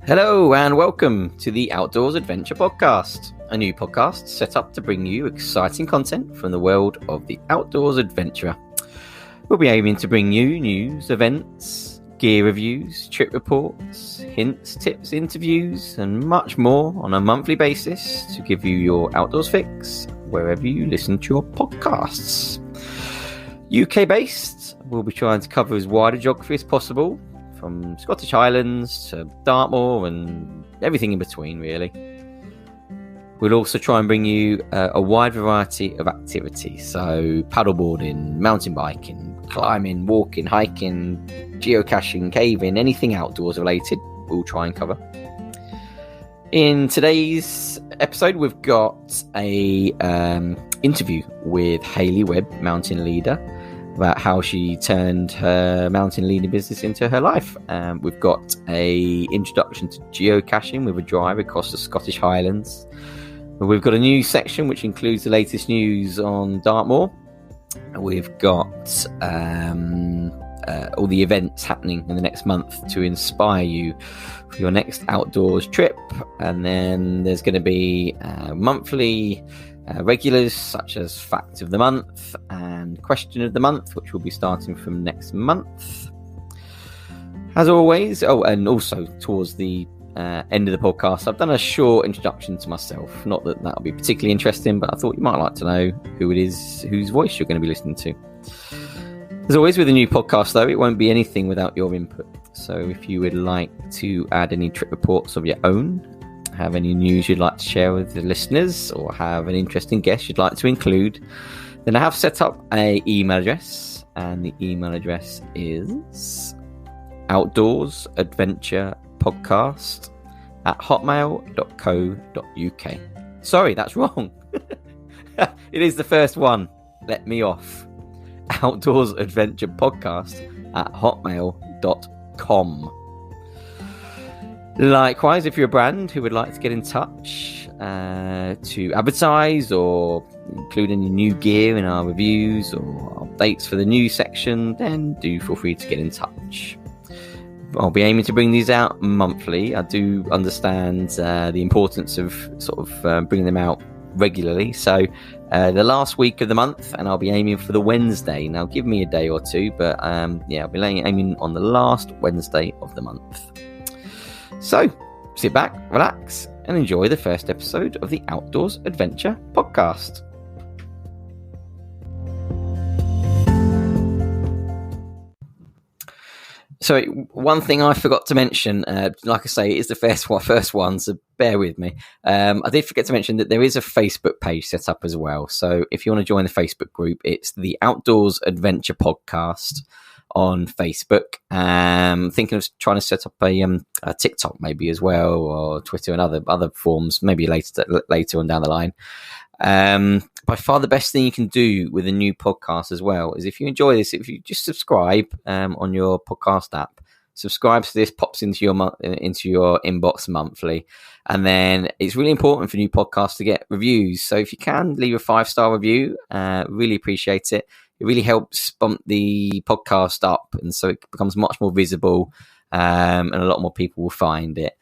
Hello and welcome to the Outdoors Adventure Podcast, a new podcast set up to bring you exciting content from the world of the outdoors adventurer. We'll be aiming to bring you news, events, gear reviews, trip reports, hints, tips, interviews, and much more on a monthly basis to give you your outdoors fix wherever you listen to your podcasts. UK based, we'll be trying to cover as wide a geography as possible, from Scottish Highlands to Dartmoor and everything in between, really. We'll also try and bring you a wide variety of activities, so paddleboarding, mountain biking, climbing, walking, hiking, geocaching, caving, anything outdoors related, we'll try and cover. In today's episode, we've got a interview with Hayley Webb, mountain leader, about how she turned her mountain leading business into her life. We've got a introduction to geocaching with a drive across the Scottish Highlands. We've got a news section which includes the latest news on Dartmoor. We've got all the events happening in the next month to inspire you for your next outdoors trip. And then there's going to be monthly regulars such as Fact of the Month and Question of the Month, which will be starting from next month. As always, and also towards the end of the podcast, I've done a short introduction to myself. Not that that'll be particularly interesting, but I thought you might like to know who it is, whose voice you're going to be listening to. As always, with a new podcast, though, it won't be anything without your input. So if you would like to add any trip reports of your own, have any news you'd like to share with the listeners, or have an interesting guest you'd like to include, then I have set up an email address, and the email address is outdoorsadventurepodcast@hotmail.co.uk. Sorry, that's wrong. It is the first one. Let me off. outdoorsadventurepodcast@hotmail.com. Likewise, if you're a brand who would like to get in touch to advertise or include any new gear in our reviews or updates for the news section, then do feel free to get in touch. I'll be aiming to bring these out monthly. I do understand the importance of bringing them out regularly. So the last week of the month, and I'll be aiming for the Wednesday. Now, give me a day or two, but I'll be aiming on the last Wednesday of the month. So, sit back, relax, and enjoy the first episode of the Outdoors Adventure Podcast. So, one thing I forgot to mention, like I say, it is the first one, so bear with me. I did forget to mention that there is a Facebook page set up as well. So, if you want to join the Facebook group, it's the Outdoors Adventure Podcast on Facebook. Thinking of trying to set up a TikTok maybe as well, or Twitter and other forms maybe later on down the line. By far the best thing you can do with a new podcast as well is, if you enjoy this, if you just subscribe on your podcast app, subscribe so this pops into your inbox monthly. And then it's really important for new podcasts to get reviews. So if you can leave a 5-star review, really appreciate it. It really helps bump the podcast up, and so it becomes much more visible, and a lot more people will find it.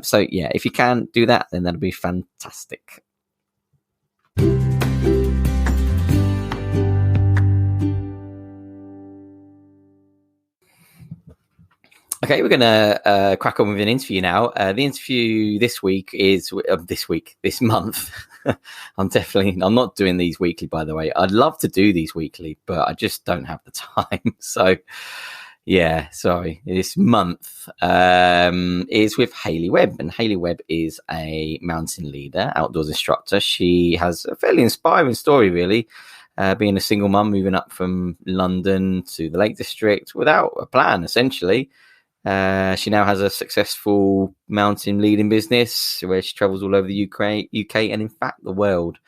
So yeah, if you can do that, then that'll be fantastic. Okay, we're going to crack on with an interview now. The interview this month. I'm not doing these weekly, by the way. I'd love to do these weekly, but I just don't have the time. So, yeah, sorry. This month is with Hayley Webb, and Hayley Webb is a mountain leader, outdoors instructor. She has a fairly inspiring story, really. Being a single mum, moving up from London to the Lake District without a plan, essentially. She now has a successful mountain leading business where she travels all over the UK, and in fact the world.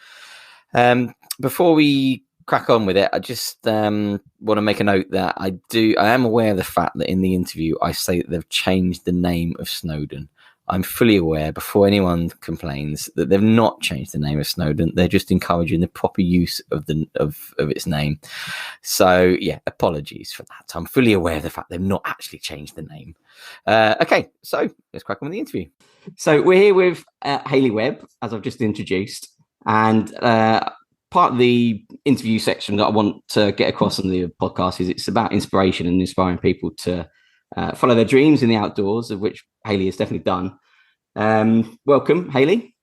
Before we crack on with it, I just want to make a note that I am aware of the fact that in the interview I say that they've changed the name of Snowdon. I'm fully aware, before anyone complains, that they've not changed the name of Snowdon. They're just encouraging the proper use of its name. So yeah, apologies for that. I'm fully aware of the fact they've not actually changed the name. Okay, so let's crack on with the interview. So we're here with Hayley Webb, as I've just introduced, and part of the interview section that I want to get across on the podcast is it's about inspiration and inspiring people to follow their dreams in the outdoors, of which Hayley has definitely done. Welcome, Hayley.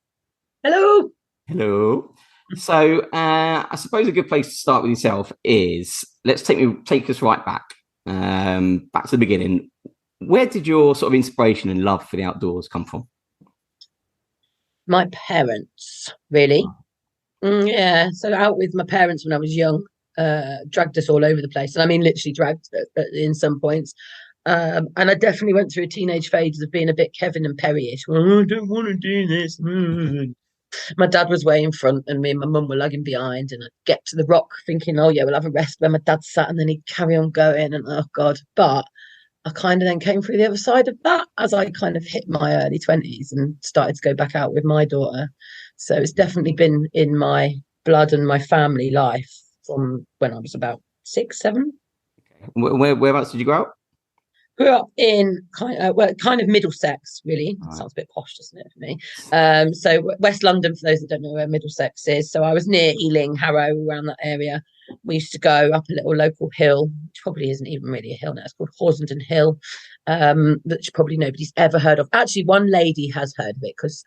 Hello. Hello. So I suppose a good place to start with yourself is, let's take us right back to the beginning. Where did your sort of inspiration and love for the outdoors come from? My parents, really. Yeah, so out with my parents when I was young, dragged us all over the place. And I mean, literally dragged in some points. And I definitely went through a teenage phase of being a bit Kevin and Perry-ish. Well, I don't want to do this. My dad was way in front and me and my mum were lagging behind. And I'd get to the rock thinking, oh, yeah, we'll have a rest where my dad sat. And then he'd carry on going. And oh, God. But I kind of then came through the other side of that as I kind of hit my early 20s and started to go back out with my daughter. So it's definitely been in my blood and my family life from when I was about 6, 7. Whereabouts did you grow up? Grew up in kind of Middlesex, really. Right. Sounds a bit posh, doesn't it, for me? So West London, for those that don't know where Middlesex is. So I was near Ealing, Harrow, around that area. We used to go up a little local hill, which probably isn't even really a hill now. It's called Horsenden Hill, which probably nobody's ever heard of. Actually, one lady has heard of it because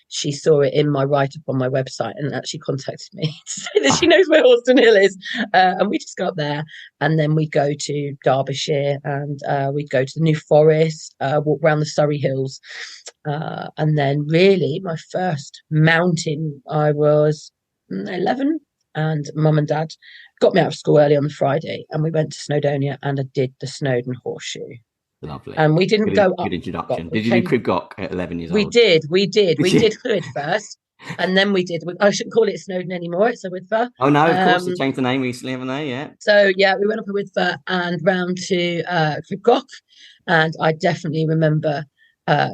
she saw it in my write-up on my website and actually contacted me to say that she knows where Horsenden Hill is. And we just got up there, and then we'd go to Derbyshire, and we'd go to the New Forest, walk around the Surrey Hills. And then really my first mountain, I was 11. And mum and dad got me out of school early on the Friday, and we went to Snowdonia, and I did the Snowdon Horseshoe. Lovely. And we didn't go up. Good introduction. Did you do Crib Gock at 11 years old? We did. We did Clwyd first, and then we did. I shouldn't call it Snowdon anymore. It's a Withfer. Oh no, of course they changed the name recently, haven't they? Yeah. So yeah, we went up a Withfer and round to Crib Gock, and I definitely remember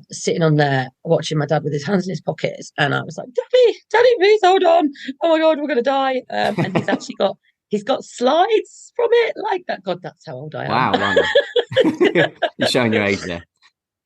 sitting on there watching my dad with his hands in his pockets, and I was like, Daddy, please hold on. Oh my God, we're gonna die. And he's got slides from it like that. God, that's how old I am. Wow. You're showing your age there.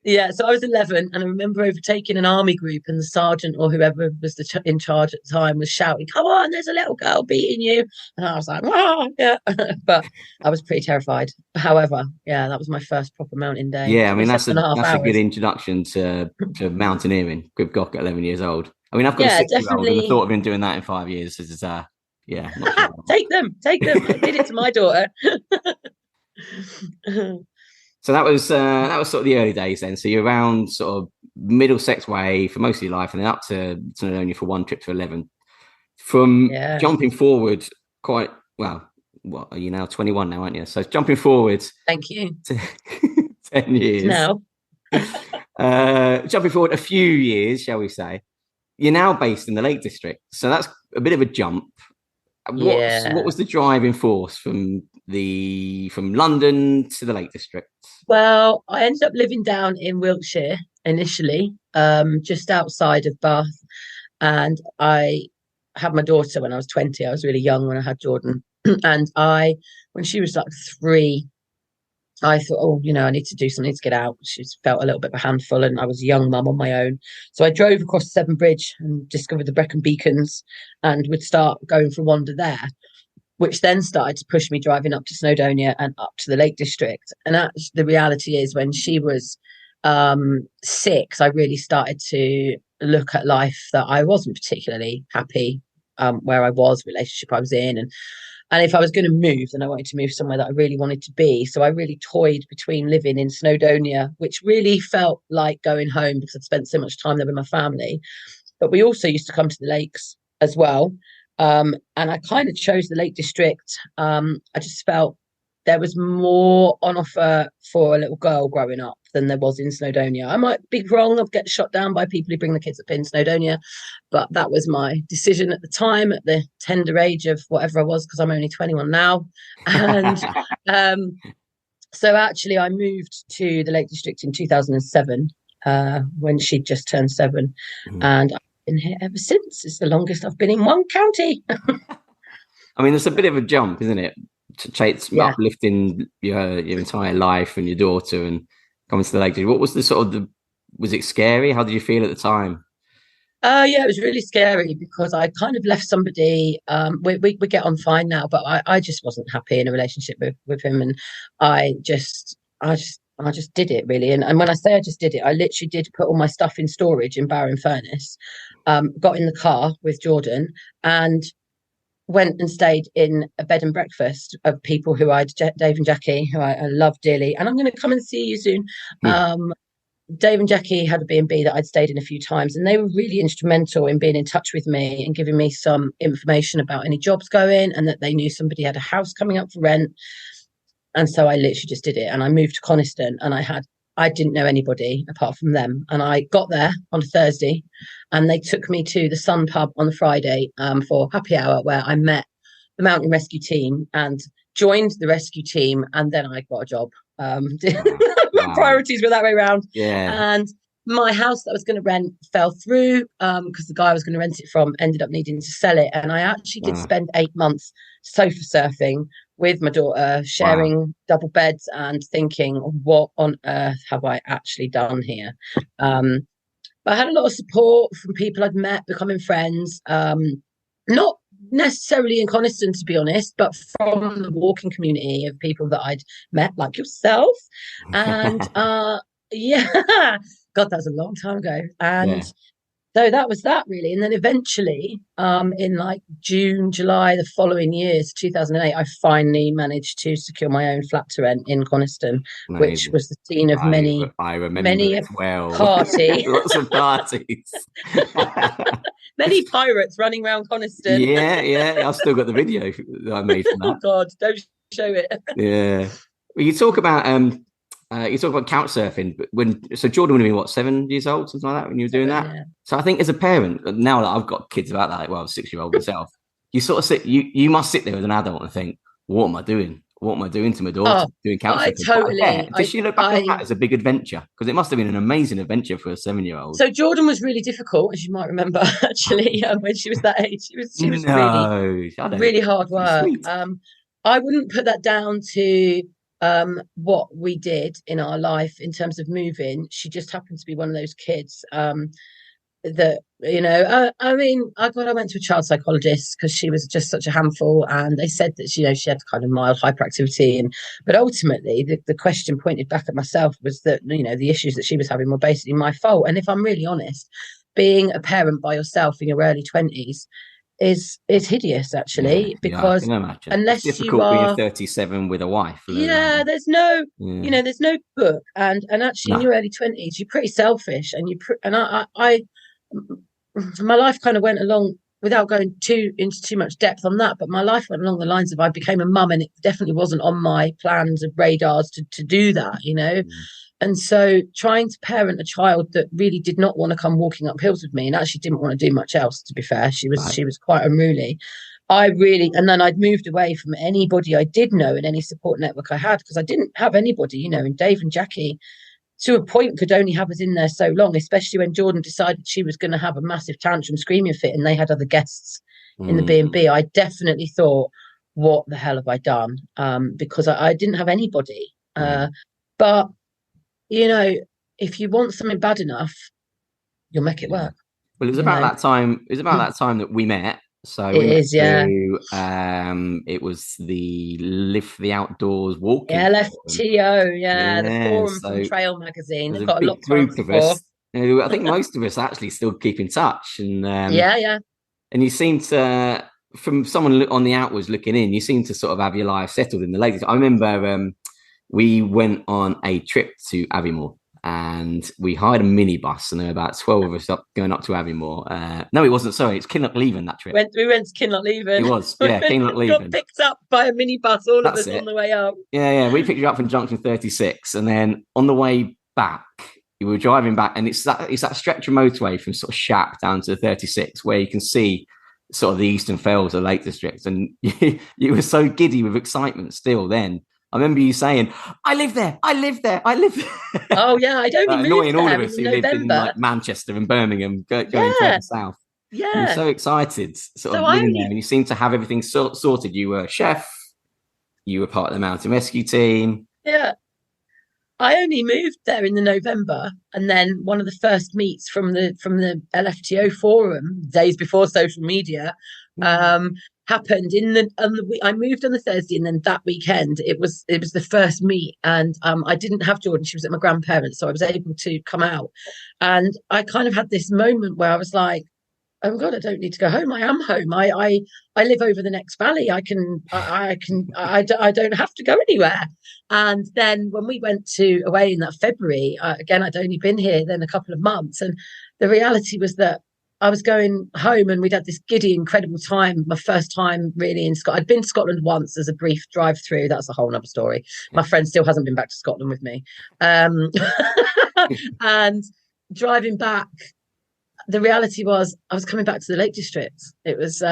Yeah, so I was 11, and I remember overtaking an army group, and the sergeant or whoever was in charge at the time was shouting, "Come on, there's a little girl beating you!" And I was like, "Oh, yeah," but I was pretty terrified. However, yeah, that was my first proper mountain day. Yeah, I mean that's a good introduction to mountaineering. Crib Gock at 11 years old. I mean, I've got a 6-year-old, and the thought of him doing that in 5 years is yeah. Take them. I did it to my daughter. So that was sort of the early days then. So you're around sort of Middlesex way for most of your life, and then up to Snowdonia for one trip to 11. From jumping forward quite well, what are you now? 21 now, aren't you? So jumping forward. Thank you. 10 years now. Jumping forward a few years, shall we say? You're now based in the Lake District, so that's a bit of a jump. What was the driving force from London to the Lake District? Well, I ended up living down in Wiltshire initially, just outside of Bath, and I had my daughter when I was 20. I was really young when I had Jordan, and when she was like 3, I thought, oh, I need to do something to get out. She felt a little bit of a handful, and I was a young mum on my own. So I drove across Severn Bridge and discovered the Brecon Beacons, and would start going for a wander there, which then started to push me driving up to Snowdonia and up to the Lake District. And the reality is, when she was 6, I really started to look at life that I wasn't particularly happy where I was, relationship I was in. And if I was going to move, then I wanted to move somewhere that I really wanted to be. So I really toyed between living in Snowdonia, which really felt like going home because I'd spent so much time there with my family. But we also used to come to the lakes as well. And I kind of chose the Lake District. I just felt there was more on offer for a little girl growing up than there was in Snowdonia. I might be wrong. I'll get shot down by people who bring the kids up in Snowdonia, but that was my decision at the time, at the tender age of whatever I was, because I'm only 21 now. And so actually I moved to the Lake District in 2007. when she'd just turned 7. Mm. And I've been here ever since. It's the longest I've been in one county. I mean, it's a bit of a jump, isn't it? To chase Yeah. uplifting your entire life and your daughter and coming to the Lake. What was the sort of was it scary? How did you feel at the time? Yeah, it was really scary because I kind of left somebody. We get on fine now, but I just wasn't happy in a relationship with him, and I just did it really. And when I say I just did it, I literally did put all my stuff in storage in Barrow-in-Furness, got in the car with Jordan, and went and stayed in a bed and breakfast of people who Dave and Jackie, who I love dearly, and I'm going to come and see you soon. Hmm. Dave and Jackie had a B&B that I'd stayed in a few times, and they were really instrumental in being in touch with me and giving me some information about any jobs going, and that they knew somebody had a house coming up for rent. And so I literally just did it, and I moved to Coniston, and I didn't know anybody apart from them. And I got there on a Thursday, and they took me to the Sun pub on the Friday for happy hour, where I met the mountain rescue team and joined the rescue team, and then I got a job. Wow. Priorities were that way around. Yeah. And my house that I was going to rent fell through because the guy I was going to rent it from ended up needing to sell it. And I actually did spend 8 months sofa surfing with my daughter, sharing double beds and thinking, what on earth have I actually done here? But I had a lot of support from people I'd met, becoming friends. Not necessarily in Coniston, to be honest, but from the walking community of people that I'd met, like yourself. And yeah, God, that was a long time ago. And so that was that really. And then eventually, in like June, July, the following year, 2008, I finally managed to secure my own flat to rent in Coniston, which was the scene of many it well. Party. Lots of parties. Many pirates running around Coniston. Yeah. I've still got the video that I made from that. Oh God, don't show it. Yeah. Well, you talk about couch surfing, but so Jordan would have been what, 7 years old, something like that, when you were doing that. Yeah. So I think as a parent, now that I've got kids about that, well, I was 6-year-old myself, you sort of you must sit there as an adult and think, what am I doing? What am I doing to my daughter doing couch surfing? Totally. Does she look back on that as a big adventure? Because it must have been an amazing adventure for a 7-year-old. So Jordan was really difficult, as you might remember, actually, when she was that age. She was really hard work. I wouldn't put that down to what we did in our life in terms of moving. She just happened to be one of those kids that, I went to a child psychologist because she was just such a handful, and they said that she had kind of mild hyperactivity, but ultimately the question pointed back at myself was that the issues that she was having were basically my fault. And if I'm really honest, being a parent by yourself in your early 20s is hideous, actually, because unless it's you are being 37 with a wife. There's no there's no book, and actually in your early 20s you're pretty selfish, and my life kind of went along, without going into too much depth on that, but my life went along the lines of I became a mum, and it definitely wasn't on my plans of radars to do that, And so trying to parent a child that really did not want to come walking up hills with me, and actually didn't want to do much else, to be fair, she was quite unruly. And then I'd moved away from anybody I did know and any support network I had, because I didn't have anybody, and Dave and Jackie, to a point, could only have us in there so long, especially when Jordan decided she was going to have a massive tantrum screaming fit and they had other guests in the B&B. I definitely thought, what the hell have I done? Because I didn't have anybody. But, if you want something bad enough, you'll make it work. Well, it was about that time. It was about that time that we met. So it was the Live for the Outdoors walking. LFTO, the forum from Trail Magazine. They've got a lot group of us. I think most of us actually still keep in touch. And and you seem to, from someone on the outwards looking in, you seem to sort of have your life settled in the ladies. I remember we went on a trip to Aviemore. And we hired a minibus, and there were about 12 of us going up to Aviemore. No, it wasn't. Sorry, it's Kinlochleven, that trip. We went to Kinlochleven. It was, Kinlochleven. Got picked up by a minibus, all of us on the way up. Yeah. We picked you up from Junction 36, and then on the way back, we were driving back, and it's that stretch of motorway from sort of Shap down to 36, where you can see sort of the Eastern Fells, the Lake District, and you were so giddy with excitement still then. I remember you saying, "I live there. I live there. I live there." Oh yeah, I'd only moved Annoying all of there us in who lived in November. like Manchester and Birmingham, going Yeah, further south. You were yeah. so excited, sort So of I living there, only and you seemed to have everything sorted. You were a chef. You were part of the mountain rescue team. yeah. I only moved there in the November, and then one of the first meets from the LFTO forum, days before social media, um, happened I moved on the Thursday, and then that weekend it was the first meet, and I didn't have Jordan; she was at my grandparents, so I was able to come out, and I kind of had this moment where I was like, oh my God, I don't need to go home. I am home. I live over the next valley. I don't have to go anywhere. And then when we went to away in that February, again, I'd only been here then a couple of months. And the reality was that I was going home and we'd had this giddy, incredible time. My first time really in Scotland. I'd been to Scotland once as a brief drive through. That's a whole other story. My friend still hasn't been back to Scotland with me. And driving back, the reality was I was coming back to the Lake District. It was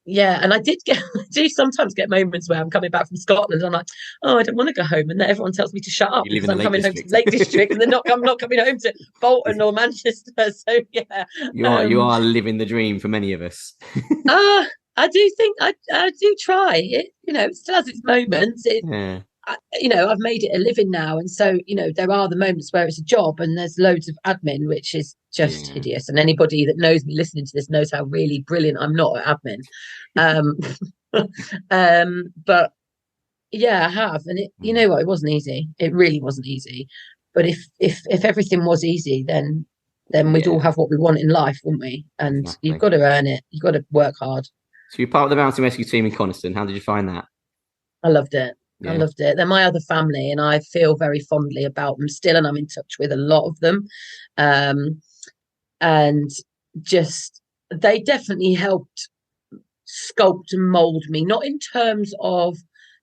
yeah, and I do sometimes get moments where I'm coming back from Scotland and I'm like, oh, I don't want to go home, and then everyone tells me to shut up because I'm coming home to the Lake District, and I'm not coming home to Bolton or Manchester. So yeah, You are living the dream for many of us. I do think I do try it. It still has its moments. I've made it a living now, and so there are the moments where it's a job and there's loads of admin, which is just hideous, and anybody that knows me listening to this knows how really brilliant I'm not at admin. But yeah, I have, and it wasn't easy. It really wasn't easy. But if everything was easy, then we'd all have what we want in life, wouldn't we? And exactly. You've got to earn it. You've got to work hard. So you're part of the mountain rescue team in Coniston. How did you find that? I loved it. I loved it. They're my other family, and I feel very fondly about them still, and I'm in touch with a lot of them. And just, they definitely helped sculpt and mold me, not in terms of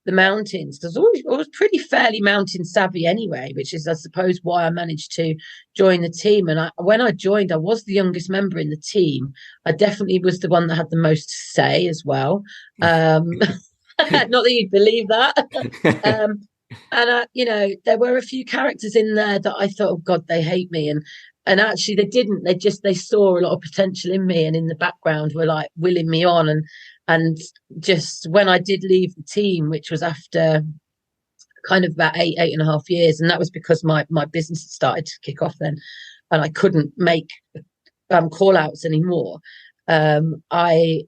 the mountains, because I was pretty fairly mountain savvy anyway, which is, I suppose, why I managed to join the team. And when I joined, I was the youngest member in the team. I definitely was the one that had the most say as well. Not that you'd believe that. And there were a few characters in there that I thought, oh God, they hate me. And actually they didn't. They saw a lot of potential in me, and in the background were like willing me on. And just when I did leave the team, which was after kind of about 8.5 years, and that was because my business had started to kick off then, and I couldn't make call outs anymore. I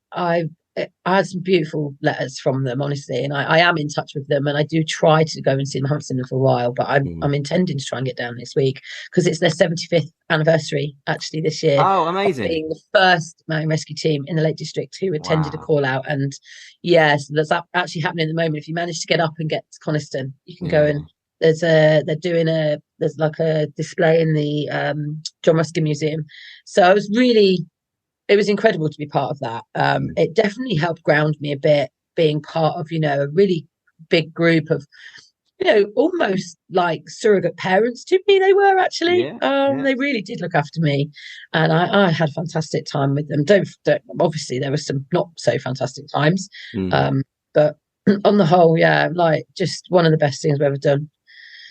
had some beautiful letters from them, honestly, and I am in touch with them, and I do try to go and see them. I haven't seen them for a while, but I'm intending to try and get down this week because it's their 75th anniversary actually this year. Oh, amazing! Being the first mountain rescue team in the Lake District who attended a call out, and so that's actually happening at the moment. If you manage to get up and get to Coniston, you can go and there's like a display in the John Ruskin Museum. So it was incredible to be part of that. It definitely helped ground me a bit, being part of, a really big group of, almost like surrogate parents to me. They were actually. They really did look after me, and I had a fantastic time with them. Don't obviously there were some not so fantastic times, but on the whole, like just one of the best things I've ever done.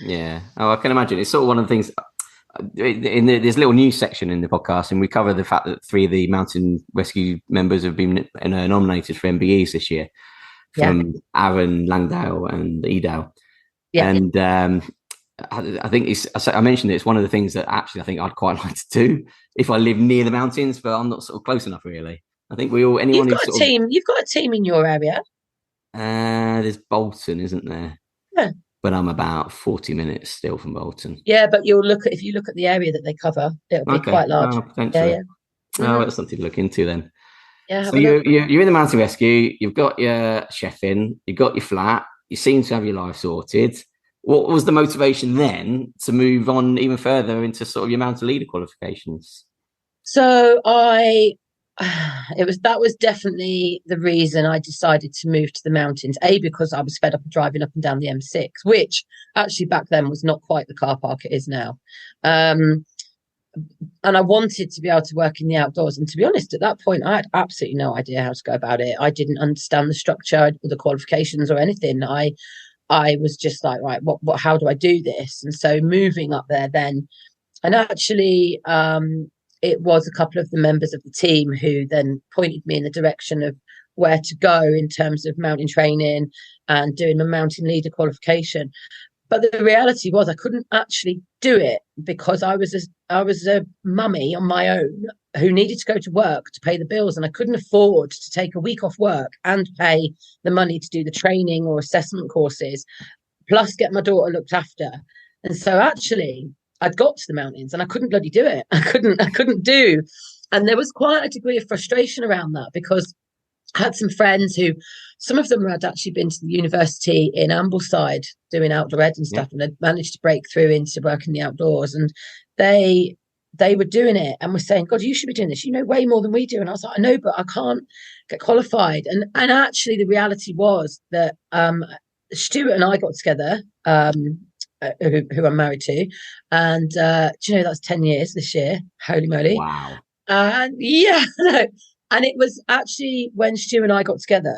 Yeah. Oh, I can imagine. It's sort of one of the things. There's a little news section in the podcast, and we cover the fact that 3 of the mountain rescue members have been nominated for MBEs this year, from Aaron, Langdale, and Edale. Yeah. And I think I mentioned it's one of the things that actually I think I'd quite like to do if I live near the mountains, but I'm not sort of close enough really. I think you've got a team in your area. There's Bolton, isn't there? Yeah. But I'm about 40 minutes still from Bolton. Yeah, but if you look at the area that they cover, it'll be quite large. Potentially. That's something to look into then. Yeah. So you're in the mountain rescue. You've got your chef in. You've got your flat. You seem to have your life sorted. What was the motivation then to move on even further into sort of your mountain leader qualifications? So that was definitely the reason I decided to move to the mountains. Because I was fed up of driving up and down the M6, which actually back then was not quite the car park it is now. And I wanted to be able to work in the outdoors. And to be honest, at that point, I had absolutely no idea how to go about it. I didn't understand the structure or the qualifications or anything. I was just like, right, how do I do this? And so moving up there then, and actually, it was a couple of the members of the team who then pointed me in the direction of where to go in terms of mountain training and doing my mountain leader qualification. But the reality was I couldn't actually do it because I was a mummy on my own who needed to go to work to pay the bills, and I couldn't afford to take a week off work and pay the money to do the training or assessment courses, plus get my daughter looked after. And so actually I'd got to the mountains and I couldn't bloody do it. I couldn't do. And there was quite a degree of frustration around that because I had some friends who, some of them had actually been to the university in Ambleside doing outdoor ed and stuff, and had managed to break through into work in the outdoors. And they were doing it and were saying, God, you should be doing this. You know way more than we do. And I was like, I know, but I can't get qualified. And actually the reality was that Stuart and I got together, who I'm married to, and do you know that's 10 years this year? Holy moly! Wow. And yeah, no. And it was actually when Stu and I got together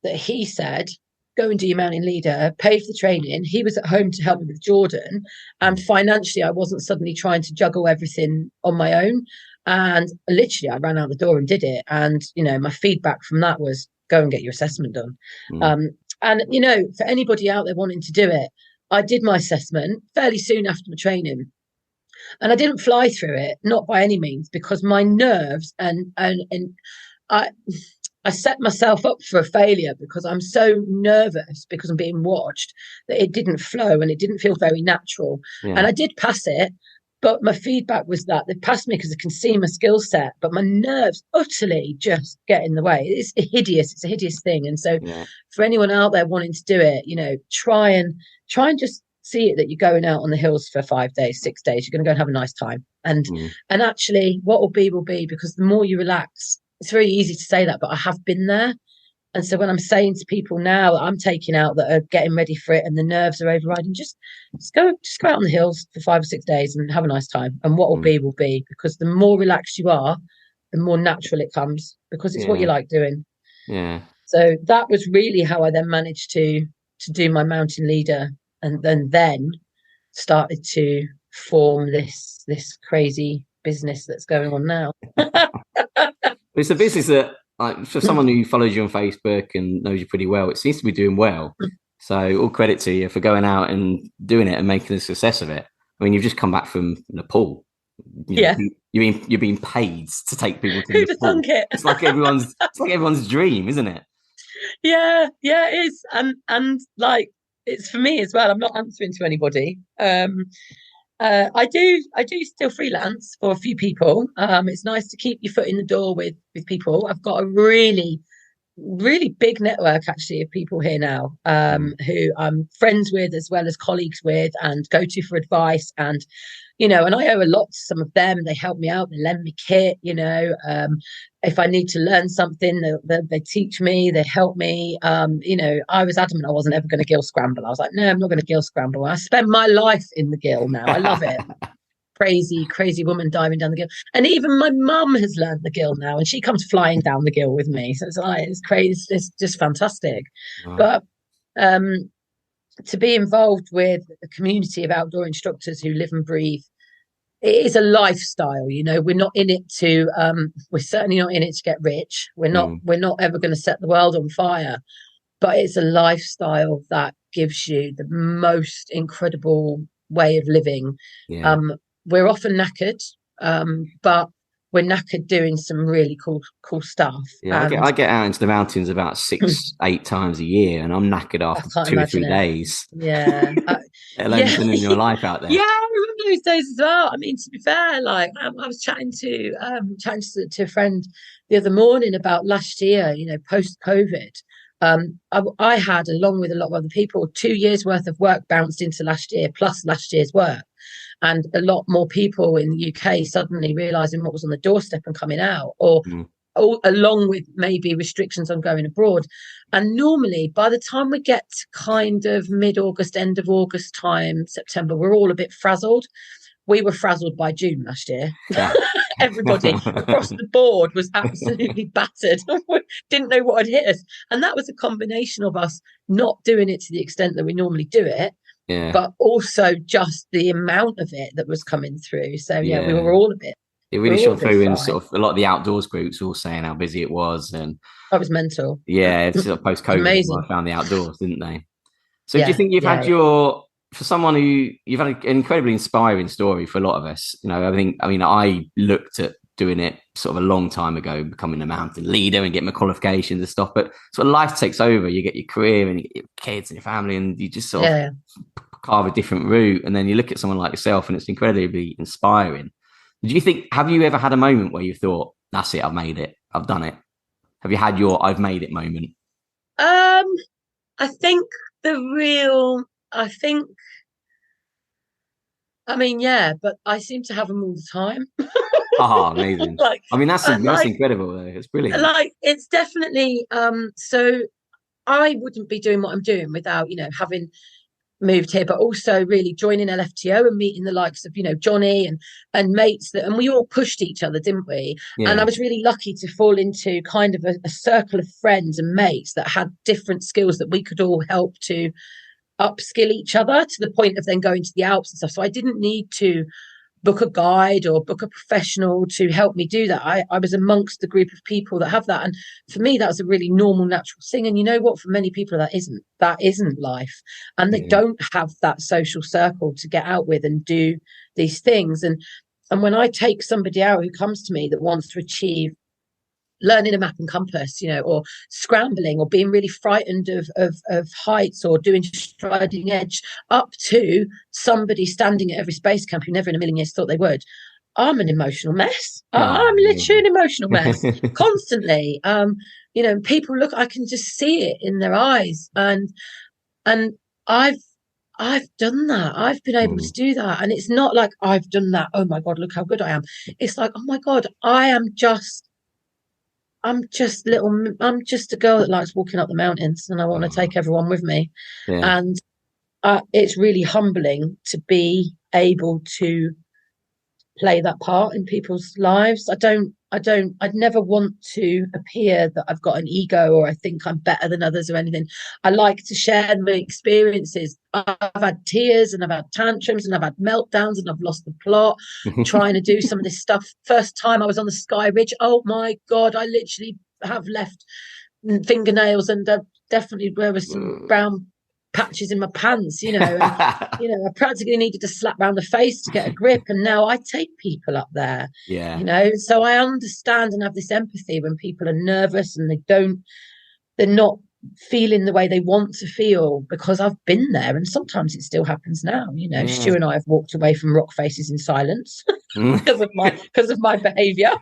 that he said, go and do your mountain leader, pay for the training. He was at home to help me with Jordan. And financially, I wasn't suddenly trying to juggle everything on my own. And literally, I ran out the door and did it. And, you know, my feedback from that was go and get your assessment done. And, you know, for anybody out there wanting to do it, I did my assessment fairly soon after my training. And I didn't fly through it, not by any means, because my nerves and I set myself up for a failure because I'm so nervous because I'm being watched that it didn't flow and it didn't feel very natural. Yeah. And I did pass it, but my feedback was that they passed me because I can see my skill set, but my nerves utterly just get in the way. It's hideous. It's a hideous thing. And so for anyone out there wanting to do it, you know, try and just see it that you're going out on the hills for 5 days, 6 days, you're going to go and have a nice time. And actually what will be, because the more you relax, it's very easy to say that, but I have been there. And so when I'm saying to people now that I'm taking out that are getting ready for it and the nerves are overriding, just go out on the hills for 5 or 6 days and have a nice time. And what will be, because the more relaxed you are, the more natural it comes, because it's what you like doing. Yeah. So that was really how I then managed to do my mountain leader, and then started to form this crazy business that's going on now. It's a business that, like, for someone who follows you on Facebook and knows you pretty well, it seems to be doing well. So all credit to you for going out and doing it and making a success of it. I mean, you've just come back from Nepal. You're being paid to take people to Who'd Nepal. have thunk it? It's like everyone's dream, isn't it? Yeah, it is. And like, it's for me as well. I'm not answering to anybody. I do still freelance for a few people. It's nice to keep your foot in the door with people. I've got a really, really big network actually of people here now, who I'm friends with as well as colleagues with and go to for advice. And you know, and I owe a lot to some of them. They help me out. They lend me kit, you know. If I need to learn something, they teach me, they help me. You know, I was adamant I wasn't ever going to gill scramble. I was like, no, I'm not going to gill scramble. I spend my life in the gill now. I love it. Crazy woman diving down the gill. And even my mum has learned the gill now, and she comes flying down the gill with me. So it's crazy. It's just fantastic. Wow. But to be involved with a community of outdoor instructors who live and breathe, it is a lifestyle. You know, we're not in it to we're certainly not in it to get rich. We're not ever going to set the world on fire, but it's a lifestyle that gives you the most incredible way of living. We're often knackered, but we're knackered doing some really cool stuff. Yeah, I get out into the mountains about 6-8 times a year, and I'm knackered after 2 or 3 days. Yeah, let alone spending your life out there. Yeah, I remember those days as well. I mean, to be fair, like I was chatting to a friend the other morning about last year. You know, post COVID. I had, along with a lot of other people, 2 years worth of work bounced into last year, plus last year's work. And a lot more people in the UK suddenly realising what was on the doorstep and coming out, or along with maybe restrictions on going abroad. And normally, by the time we get to kind of mid-August, end of August time, September, we're all a bit frazzled. we were frazzled by June last year. Yeah. Everybody across the board was absolutely battered. Didn't know what had hit us. And that was a combination of us not doing it to the extent that we normally do it, but also just the amount of it that was coming through. So we were all a bit. It really shone through in sort of a lot of the outdoors groups all saying how busy it was, and that was mental. Yeah, it's sort of post-COVID, I found the outdoors, didn't they? So do you think you've had for someone who you've had an incredibly inspiring story for a lot of us? You know, I looked at doing it sort of a long time ago, becoming a mountain leader and getting my qualifications and stuff. But sort of life takes over. You get your career and you get your kids and your family, and you just sort of carve a different route. And then you look at someone like yourself, and it's incredibly inspiring. Do you think? Have you ever had a moment where you thought, "That's it, I've made it, I've done it"? Have you had your "I've made it" moment? I think but I seem to have them all the time. Amazing. That's incredible though. It's brilliant. It's definitely so I wouldn't be doing what I'm doing without, having moved here, but also really joining LFTO and meeting the likes of, Johnny and mates and we all pushed each other, didn't we? Yeah. And I was really lucky to fall into kind of a circle of friends and mates that had different skills that we could all help to upskill each other to the point of then going to the Alps and stuff. So I didn't need to book a guide or book a professional to help me do that. I was amongst the group of people that have that. And for me, that was a really normal, natural thing. And you know what? For many people, that isn't life. And they don't have that social circle to get out with and do these things. And when I take somebody out who comes to me that wants to achieve learning a map and compass, or scrambling or being really frightened of heights or doing striding edge, up to somebody standing at every space camp who never in a million years thought they would. I'm an emotional mess. I'm literally an emotional mess constantly. People look, I can just see it in their eyes. And I've done that. I've been able to do that. And it's not like I've done that. Oh my God, look how good I am. It's like, oh my God, I'm just a girl that likes walking up the mountains and I want to take everyone with me. Yeah. And it's really humbling to be able to play that part in people's lives. I'd never want to appear that I've got an ego or I think I'm better than others or anything. I like to share my experiences. I've had tears and I've had tantrums and I've had meltdowns and I've lost the plot trying to do some of this stuff. First time I was on the Sky Ridge, oh my God, I literally have left fingernails and definitely there was some brown patches in my pants, and, I practically needed to slap around the face to get a grip. And now I take people up there, so I understand and have this empathy when people are nervous and they're not feeling the way they want to feel, because I've been there and sometimes it still happens now. Stu and I have walked away from rock faces in silence because of my behavior.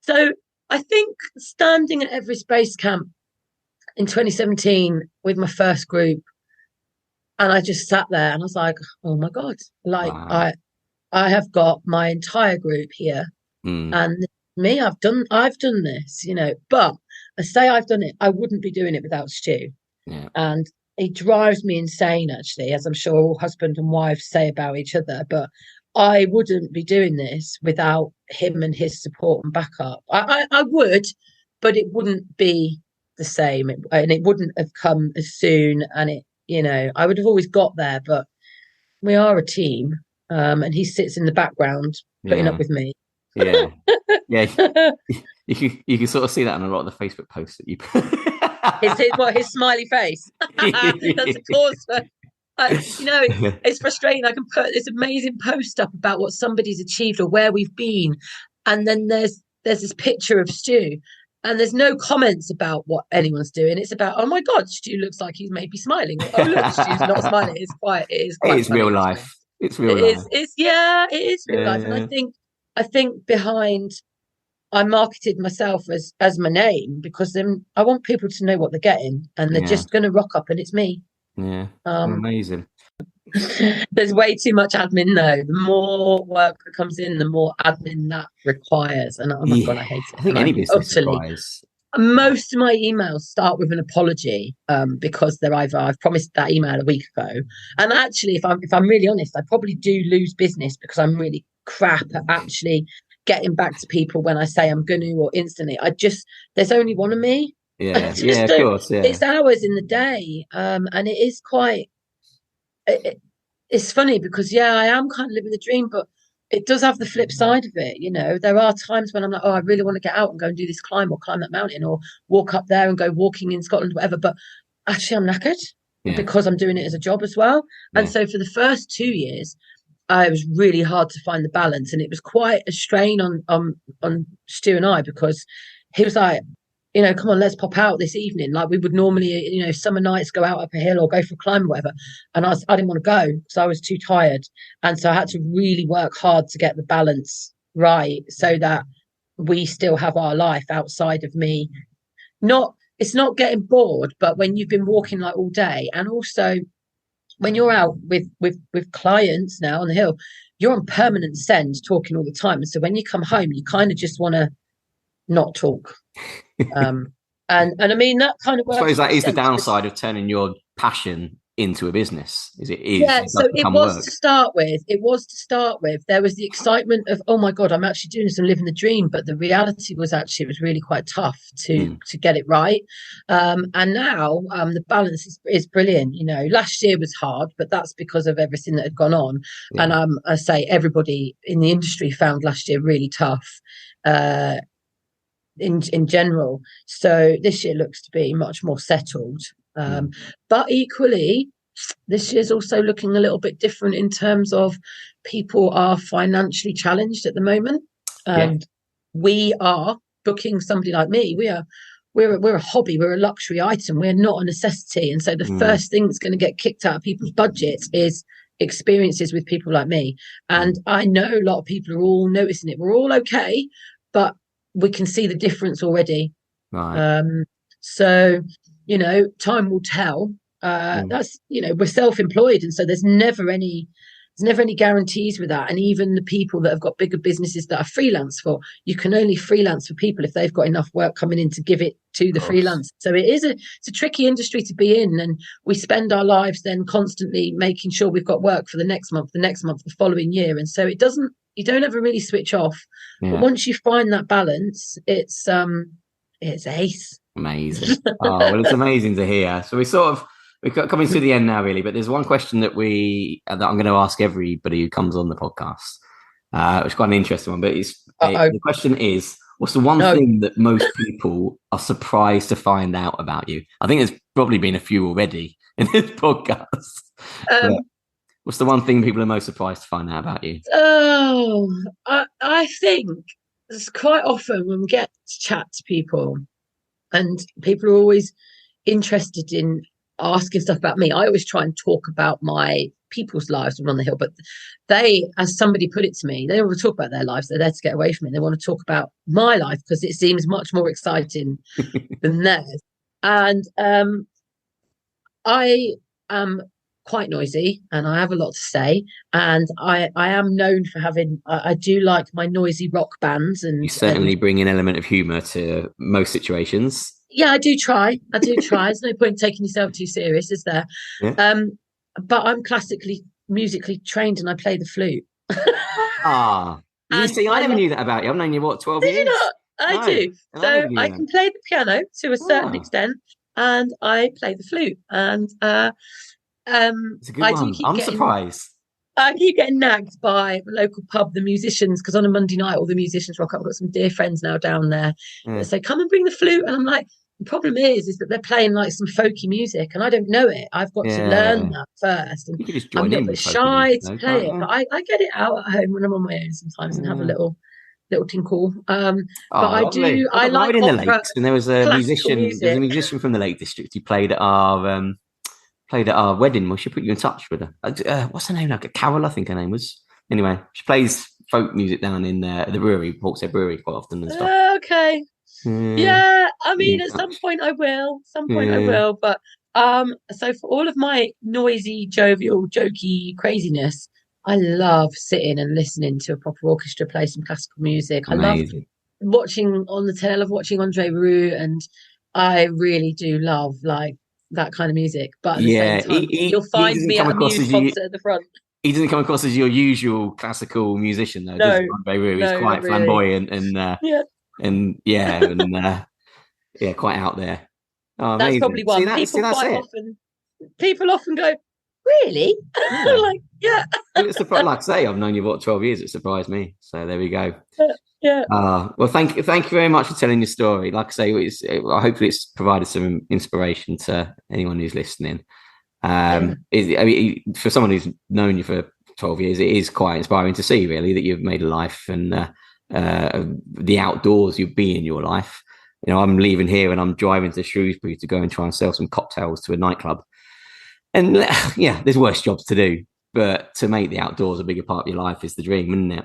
So I think standing at every space camp in 2017 with my first group, and I just sat there and I was like, oh my God, wow. I have got my entire group here and me, I've done this, but I say I've done it, I wouldn't be doing it without Stu. Yeah. And it drives me insane, actually, as I'm sure all husband and wives say about each other, but I wouldn't be doing this without him and his support and backup. I would, but it wouldn't be the same, and it wouldn't have come as soon, and I would have always got there, but we are a team, and he sits in the background putting up with me. You can sort of see that on a lot of the Facebook posts that you put. his smiley face. That's of course. It's frustrating. I can put this amazing post up about what somebody's achieved or where we've been, and then there's this picture of Stu. And there's no comments about what anyone's doing. It's about, oh my God, Stu looks like he's maybe smiling. Oh look, Stu's not smiling. It is quite real life. It's real life. It is real life. And I think behind, I marketed myself as my name because then I want people to know what they're getting, and they're just going to rock up, and it's me. Yeah, amazing. There's way too much admin though. The more work that comes in, the more admin that requires. And oh my God, I hate it. I think any business requires Most of my emails start with an apology, because they're either I've promised that email a week ago, and actually, if I'm really honest, I probably do lose business because I'm really crap at actually getting back to people when I say I'm going to, or instantly. There's only one of me. I Yeah, yeah, just of don't. course, yeah, It's hours in the day, and it is quite. It, it's funny because I am kind of living the dream, but it does have the flip side of it. There are times when I'm like, oh, I really want to get out and go and do this climb or climb that mountain or walk up there and go walking in Scotland, whatever. But actually, I'm knackered yeah, because I'm doing it as a job as well. And yeah, so for the first 2 years, I was really hard to find the balance, and it was quite a strain on Stu and I, because he was like, come on, let's pop out this evening. Like we would normally, summer nights go out up a hill or go for a climb or whatever. And I didn't want to go because I was too tired. And so I had to really work hard to get the balance right so that we still have our life outside of me. It's not getting bored, but when you've been walking like all day, and also when you're out with clients now on the hill, you're on permanent send talking all the time. And so when you come home, you kind of just want to not talk. And I mean that kind of I works suppose in that a is the sense. downside of turning your passion into a business. Yeah, It does so it become was work. to start with. It was to start with. There was the excitement of, oh my God, I'm actually doing this and living the dream. But the reality was actually it was really quite tough to get it right. And now the balance is brilliant. Last year was hard, but that's because of everything that had gone on. Yeah, And I say everybody in the industry found last year really tough. In general. So this year looks to be much more settled. mm. But equally, this year's also looking a little bit different in terms of people are financially challenged at the moment. Yeah, And we are booking somebody like me. We're a hobby, we're a luxury item, we're not a necessity. And so the mm. first thing that's going to get kicked out of people's budgets is experiences with people like me. And Mm. I know a lot of people are all noticing it. We're all okay, but we can see the difference already. Right. So, time will tell. Mm. That's, we're self-employed, and so there's never any guarantees with that. And even the people that have got bigger businesses that are freelance for, you can only freelance for people if they've got enough work coming in to give it to the Of course. freelance. So it's a tricky industry to be in, and we spend our lives then constantly making sure we've got work for the next month, the following year. And so you don't ever really switch off. But Yeah. once you find that balance, it's ace. Amazing. Oh, well, it's amazing to hear. So we're coming to the end now, really. But there's one question that I'm going to ask everybody who comes on the podcast, which is quite an interesting one. But the question is, what's the one No. thing that most people are surprised to find out about you? I think there's probably been a few already in this podcast. But what's the one thing people are most surprised to find out about you? Oh, I think it's quite often when we get to chat to people, and people are always interested in asking stuff about me. I always try and talk about my people's lives on the hill, but they, as somebody put it to me, they don't want to talk about their lives. They're there to get away from it. They want to talk about my life because it seems much more exciting than theirs. And I am quite noisy and I have a lot to say. And I am known for I do like my noisy rock bands. You And certainly bring an element of humour to most situations. yeah, I do try. There's no point in taking yourself too serious, is there? Yeah. But I'm classically musically trained and I play the flute. Ah, you And see, I never knew that about you. I've known you, 12 did you years? not? I No, do. I never So knew I that. can play the piano to a certain Ah, extent, and I play the flute. And it's a good I do one. keep I'm getting surprised. I keep getting nagged by the local pub, the musicians, because on a Monday night all the musicians rock up. I've got some dear friends now down there Yeah. that say, "Come and bring the flute," and I'm like, the problem is that they're playing like some folky music, and I don't know it. I've got to learn Yeah. that first, and You could just I'm a join little in bit with folky shy music, to though, play can't it. you? But I get it out at home when I'm on my own sometimes and have a Yeah. little tinkle. But Oh, I lovely. do. I I got like married in the opera, Lakes, and there was a classical musician. There was a music. musician from the Lake District. He played at our wedding. We should put you in touch with her. What's her name? Like Carol, I think her name was. Anyway, she plays folk music down in the brewery, Porkshead Brewery, quite often and stuff. Okay. Yeah, Yeah, I mean, in at some touch. point I will. Some point I Yeah, will. But so for all of my noisy, jovial, jokey craziness, I love sitting and listening to a proper orchestra play some classical music. I love amazing. watching on the tail of watching Andre Rieu, and I really do love like that kind of music. But at the same Yeah, time, you'll he find doesn't me come at a across Muse as you. concert at the front. He doesn't come across as your usual classical musician, though, does No, he? Andre Rieu? He's no, not quite really. flamboyant Yeah, and yeah, and yeah, quite out there. Oh, that's probably amazing! See one. that? See, that's it. People often go, really? Yeah. Like, yeah, Well, it's like I say, I've known you for 12 years. It surprised me. So there we go. yeah. Well, thank you very much for telling your story. Like I say, hopefully it's provided some inspiration to anyone who's listening. Yeah. I mean, for someone who's known you for 12 years, it is quite inspiring to see, really, that you've made a life and the outdoors you be in your life. You know, I'm leaving here and I'm driving to Shrewsbury to go and try and sell some cocktails to a nightclub. And yeah, there's worse jobs to do, but to make the outdoors a bigger part of your life is the dream, isn't it?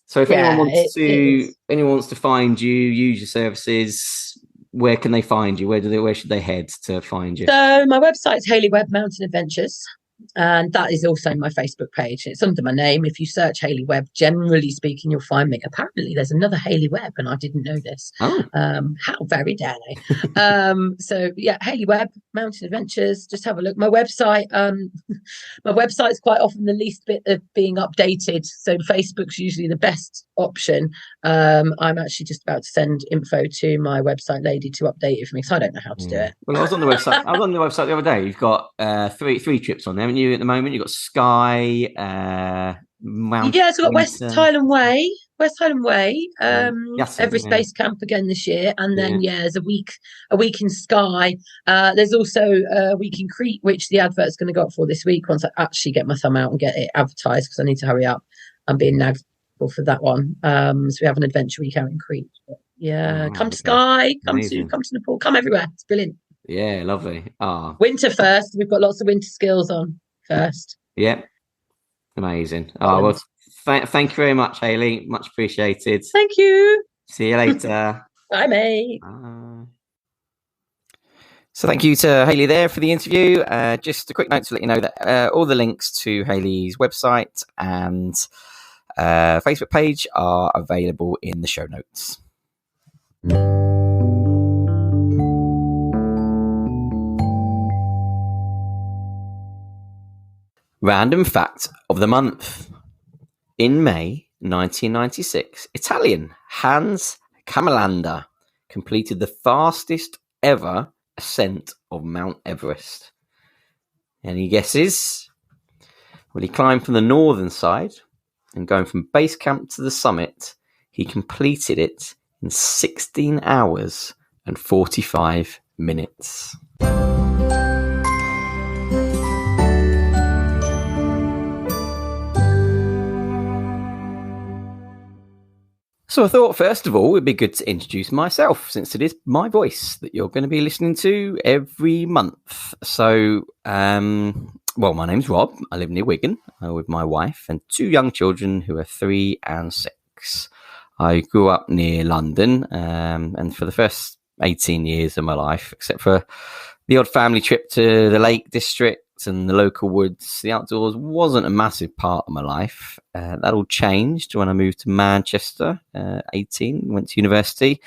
So if Yeah, it is. anyone wants to find you, use your services, where can they find you? Where should they head to find you? So my website's Hayley Webb Mountain Adventures. And that is also my Facebook page. It's under my name. If you search Hayley Webb, generally speaking, you'll find me. Apparently, there's another Hayley Webb, and I didn't know this. Oh, How very dare they? So yeah, Hayley Webb Mountain Adventures. Just have a look. My website. My website's quite often the least bit of being updated. So Facebook's usually the best option. I'm actually just about to send info to my website lady to update it for me, because I don't know how to do it. Well, I was on the website. I was on the website the other day. You've got three trips on there, haven't you? At the moment, you've got Sky, Mountain. Yeah, so we've got West Highland Way, Yatton, Everest Base Camp again this year, and then there's a week in Skye. There's also a week in Crete, which the advert's going to go up for this week once I actually get my thumb out and get it advertised, because I need to hurry up. I'm being nagged for that one. So we have an adventure week out in Crete. But yeah, come to Skye, come to Nepal, come everywhere. It's brilliant. Yeah, lovely. Winter first. We've got lots of winter skills on first. Yeah. Amazing. Well, thank you very much, Hayley. Much appreciated. Thank you. See you later. Bye, mate. So thank you to Hayley there for the interview. Just a quick note to let you know that all the links to Hayley's website and Facebook page are available in the show notes. Random fact of the month. In May 1996, Italian Hans Camelander completed the fastest ever ascent of Mount Everest. Any guesses? Well, he climbed from the northern side, and going from base camp to the summit, he completed it in 16 hours and 45 minutes. So I thought, first of all, it'd be good to introduce myself, since it is my voice that you're going to be listening to every month. So, well, my name's Rob. I live near Wigan with my wife and two young children who are 3 and 6. I grew up near London, and for the first 18 years of my life, except for the odd family trip to the Lake District and the local woods, the outdoors wasn't a massive part of my life. That all changed when I moved to Manchester, 18, went to university,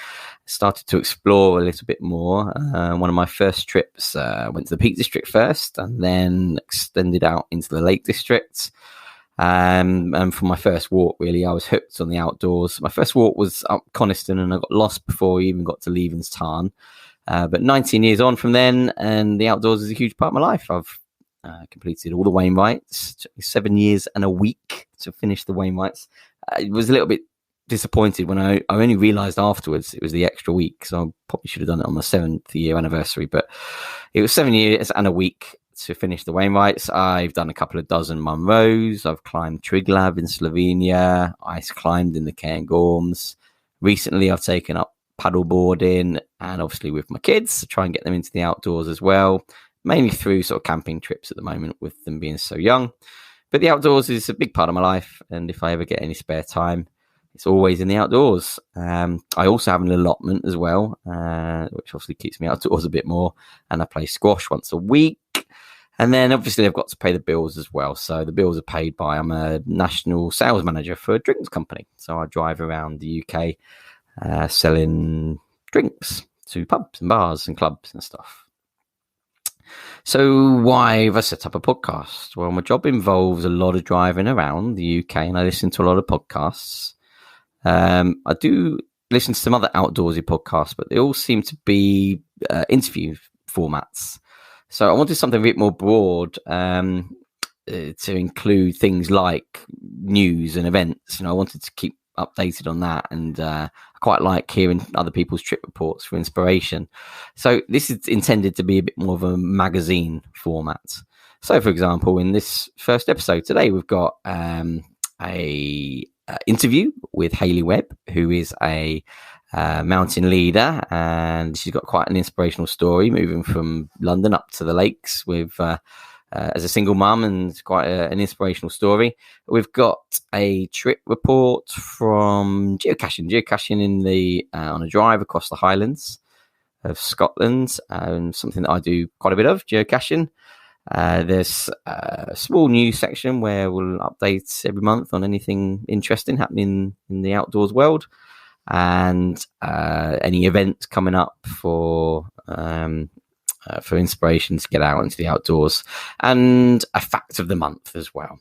started to explore a little bit more. One of my first trips went to the Peak District first, and then extended out into the Lake District. And for my first walk, really, I was hooked on the outdoors. My first walk was up Coniston, and I got lost before we even got to Leavens Tarn. But 19 years on from then, and the outdoors is a huge part of my life. I've completed all the Wainwrights. It took me 7 years and a week to finish the Wainwrights. I was a little bit disappointed when I only realised afterwards it was the extra week, so I probably should have done it on the 7th year anniversary. But it was 7 years and a week to finish the Wainwrights. I've done a couple of dozen Munros. I've climbed Triglav in Slovenia. Ice climbed in the Cairngorms. Recently, I've taken up paddleboarding, and obviously with my kids, to try and get them into the outdoors as well. Mainly through sort of camping trips at the moment, with them being so young. But the outdoors is a big part of my life, and if I ever get any spare time, it's always in the outdoors. I also have an allotment as well, which obviously keeps me outdoors a bit more, and I play squash once a week. And then obviously I've got to pay the bills as well. So the bills are paid by, I'm a national sales manager for a drinks company. So I drive around the UK selling drinks to pubs and bars and clubs and stuff. So why have I set up a podcast? Well, my job involves a lot of driving around the UK, and I listen to a lot of podcasts. I do listen to some other outdoorsy podcasts, but they all seem to be interview formats. So I wanted something a bit more broad to include things like news and events. I wanted to keep updated on that, and I quite like hearing other people's trip reports for inspiration. So this is intended to be a bit more of a magazine format. So, for example, in this first episode today, we've got a interview with Hayley Webb, who is a mountain leader, and she's got quite an inspirational story, moving from London up to the lakes with as a single mum, and quite an inspirational story. We've got a trip report from geocaching in the on a drive across the Highlands of Scotland, something that I do quite a bit of, geocaching. There's a small news section where we'll update every month on anything interesting happening in the outdoors world, and any events coming up for inspiration to get out into the outdoors, and a fact of the month as well.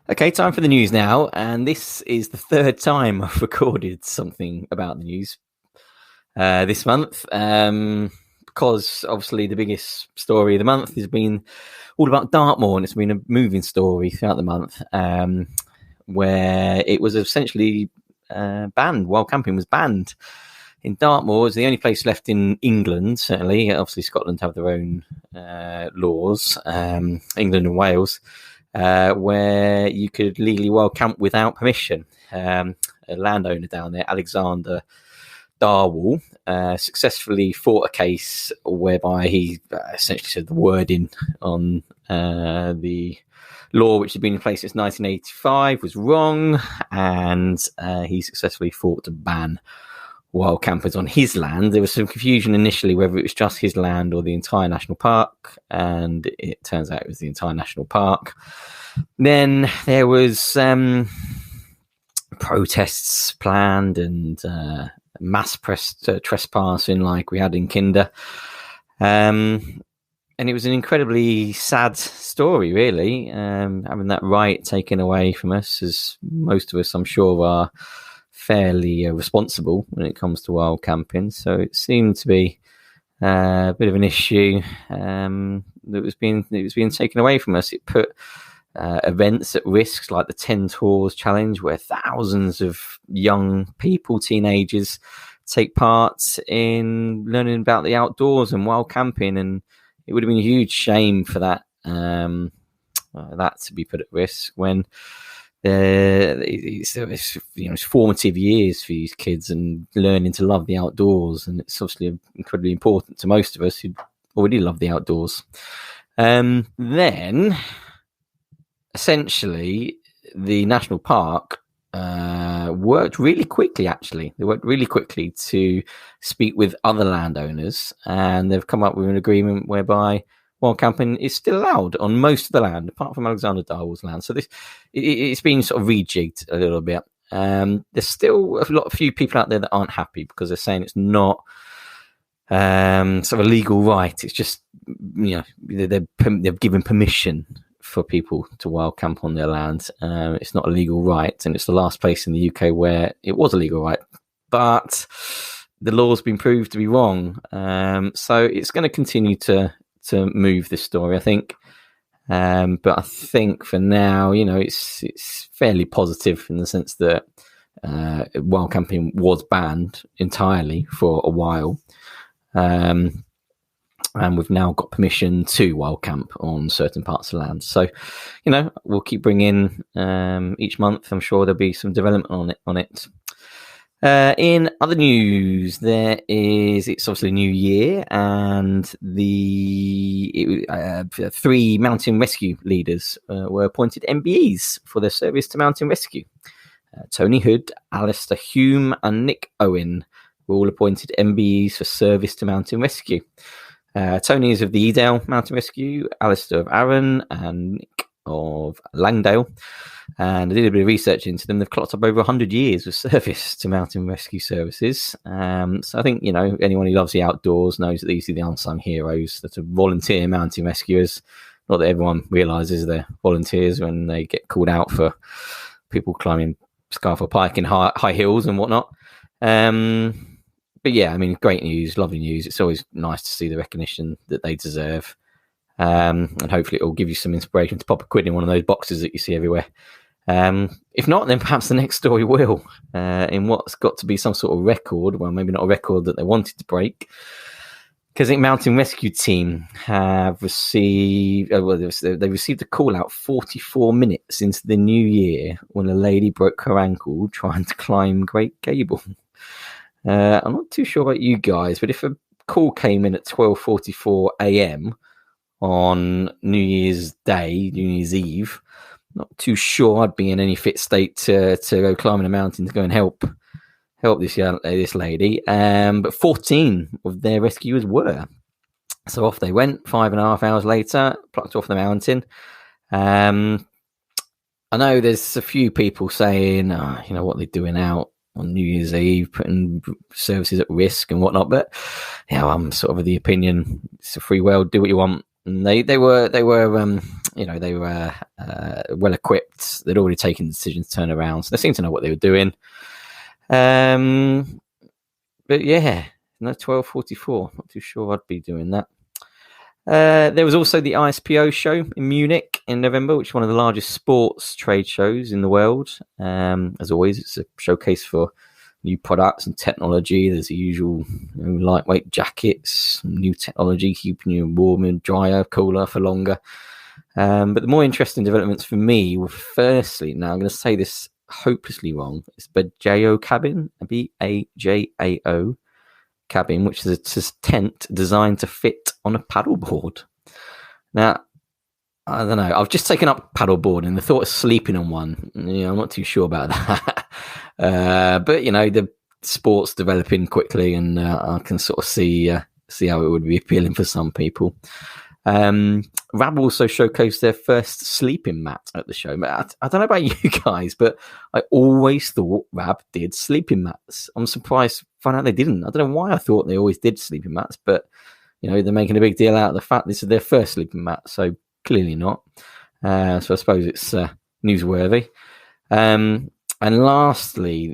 Okay, time for the news now, and this is the third time I've recorded something about the news this month, because obviously the biggest story of the month has been all about Dartmoor, and it's been a moving story throughout the month, where it was essentially banned. Wild camping was banned in Dartmoor. It's the only place left in England, certainly. Obviously, Scotland have their own laws, England and Wales, where you could legally wild camp without permission. A landowner down there, Alexander Darwell, successfully fought a case whereby he essentially said the wording on the law, which had been in place since 1985, was wrong, and he successfully fought to ban wild campers on his land. There was some confusion initially whether it was just his land or the entire national park, and it turns out it was the entire national park. Then there was protests planned and mass trespassing like we had in Kinder, and it was an incredibly sad story, really, having that right taken away from us, as most of us, I'm sure, are fairly responsible when it comes to wild camping. So it seemed to be a bit of an issue that was being taken away from us. It put events at risk, like the 10 Tours Challenge, where thousands of young people, teenagers, take part in learning about the outdoors and wild camping, and it would have been a huge shame for that to be put at risk when it's formative years for these kids and learning to love the outdoors, and it's obviously incredibly important to most of us who already love the outdoors. Then essentially the national park worked really quickly. Actually, they worked really quickly to speak with other landowners, and they've come up with an agreement whereby wild camping is still allowed on most of the land, apart from Alexander Darwell's land. So it's been sort of rejigged a little bit. There's still a few people out there that aren't happy because they're saying it's not sort of a legal right. It's just, they've given permission for people to wild camp on their land. It's not a legal right, and it's the last place in the UK where it was a legal right. But the law's been proved to be wrong. So it's going to continue to move this story, I think. But I think for now, it's fairly positive in the sense that wild camping was banned entirely for a while. And we've now got permission to wild camp on certain parts of the land. So, we'll keep bringing each month. I'm sure there'll be some development on it. In other news, it's obviously a new year, and 3 mountain rescue leaders were appointed MBEs for their service to mountain rescue. Tony Hood, Alistair Hume, and Nick Owen were all appointed MBEs for service to mountain rescue. Tony is of the Edale Mountain Rescue, Alistair of Arran, and Nick of Langdale. And I did a bit of research into them. They've clocked up over 100 years of service to mountain rescue services. So I think, anyone who loves the outdoors knows that these are the unsung heroes that are volunteer mountain rescuers. Not that everyone realises they're volunteers when they get called out for people climbing Scarfell Pike in high hills and whatnot. But yeah, great news, lovely news. It's always nice to see the recognition that they deserve. And hopefully it will give you some inspiration to pop a quid in one of those boxes that you see everywhere. If not, then perhaps the next story will, in what's got to be some sort of record. Well, maybe not a record that they wanted to break, because I think Mountain Rescue Team have received, they received a call out 44 minutes into the new year when a lady broke her ankle trying to climb Great Gable. I'm not too sure about you guys, but if a call came in at 12:44 a.m. on New Year's Day, New Year's Eve, not too sure I'd be in any fit state to go climbing a mountain to go and help this lady. But 14 of their rescuers were. So off they went 5.5 hours later, plucked off the mountain. I know there's a few people saying, what they're doing out on New Year's Eve, putting services at risk and whatnot. But I'm sort of the opinion it's a free world, do what you want. And they were well equipped. They'd already taken the decision to turn around, so they seemed to know what they were doing. But yeah, 12:44. Not too sure I'd be doing that. There was also the ISPO show in Munich in November, which is one of the largest sports trade shows in the world. As always, it's a showcase for new products and technology. There's the usual lightweight jackets, new technology keeping you warm and drier, cooler for longer. But the more interesting developments for me were, firstly, now I'm going to say this hopelessly wrong, it's Bajao cabin, Bajao cabin, which is a tent designed to fit on a paddleboard. Now, I don't know, I've just taken up paddleboard and the thought of sleeping on one, I'm not too sure about that. But the sport's developing quickly, and I can sort of see how it would be appealing for some people. Rab also showcased their first sleeping mat at the show. I don't know about you guys, but I always thought Rab did sleeping mats. I'm surprised to find out they didn't. I don't know why I thought they always did sleeping mats, but they're making a big deal out of the fact this is their first sleeping mat, so clearly not. So I suppose it's newsworthy. And lastly,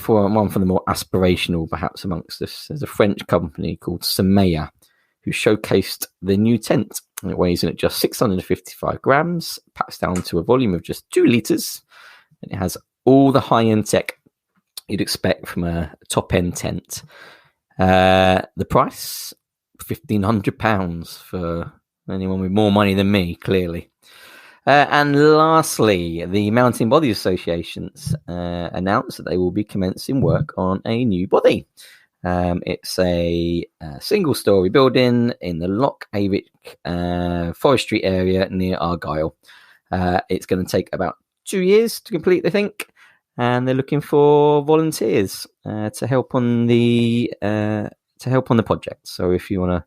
one for the more aspirational perhaps amongst us, there's a French company called Semeya who showcased their new tent. And it weighs in at just 655 grams, packs down to a volume of just 2 litres, and it has all the high-end tech you'd expect from a top-end tent. The price, £1,500 for anyone with more money than me, clearly. And lastly, the Mountain Body Associations announced that they will be commencing work on a new body. It's a single-storey building in the Loch Avic forestry area near Argyll. It's going to take about 2 years to complete, they think, and they're looking for volunteers to help on the project. So if you want to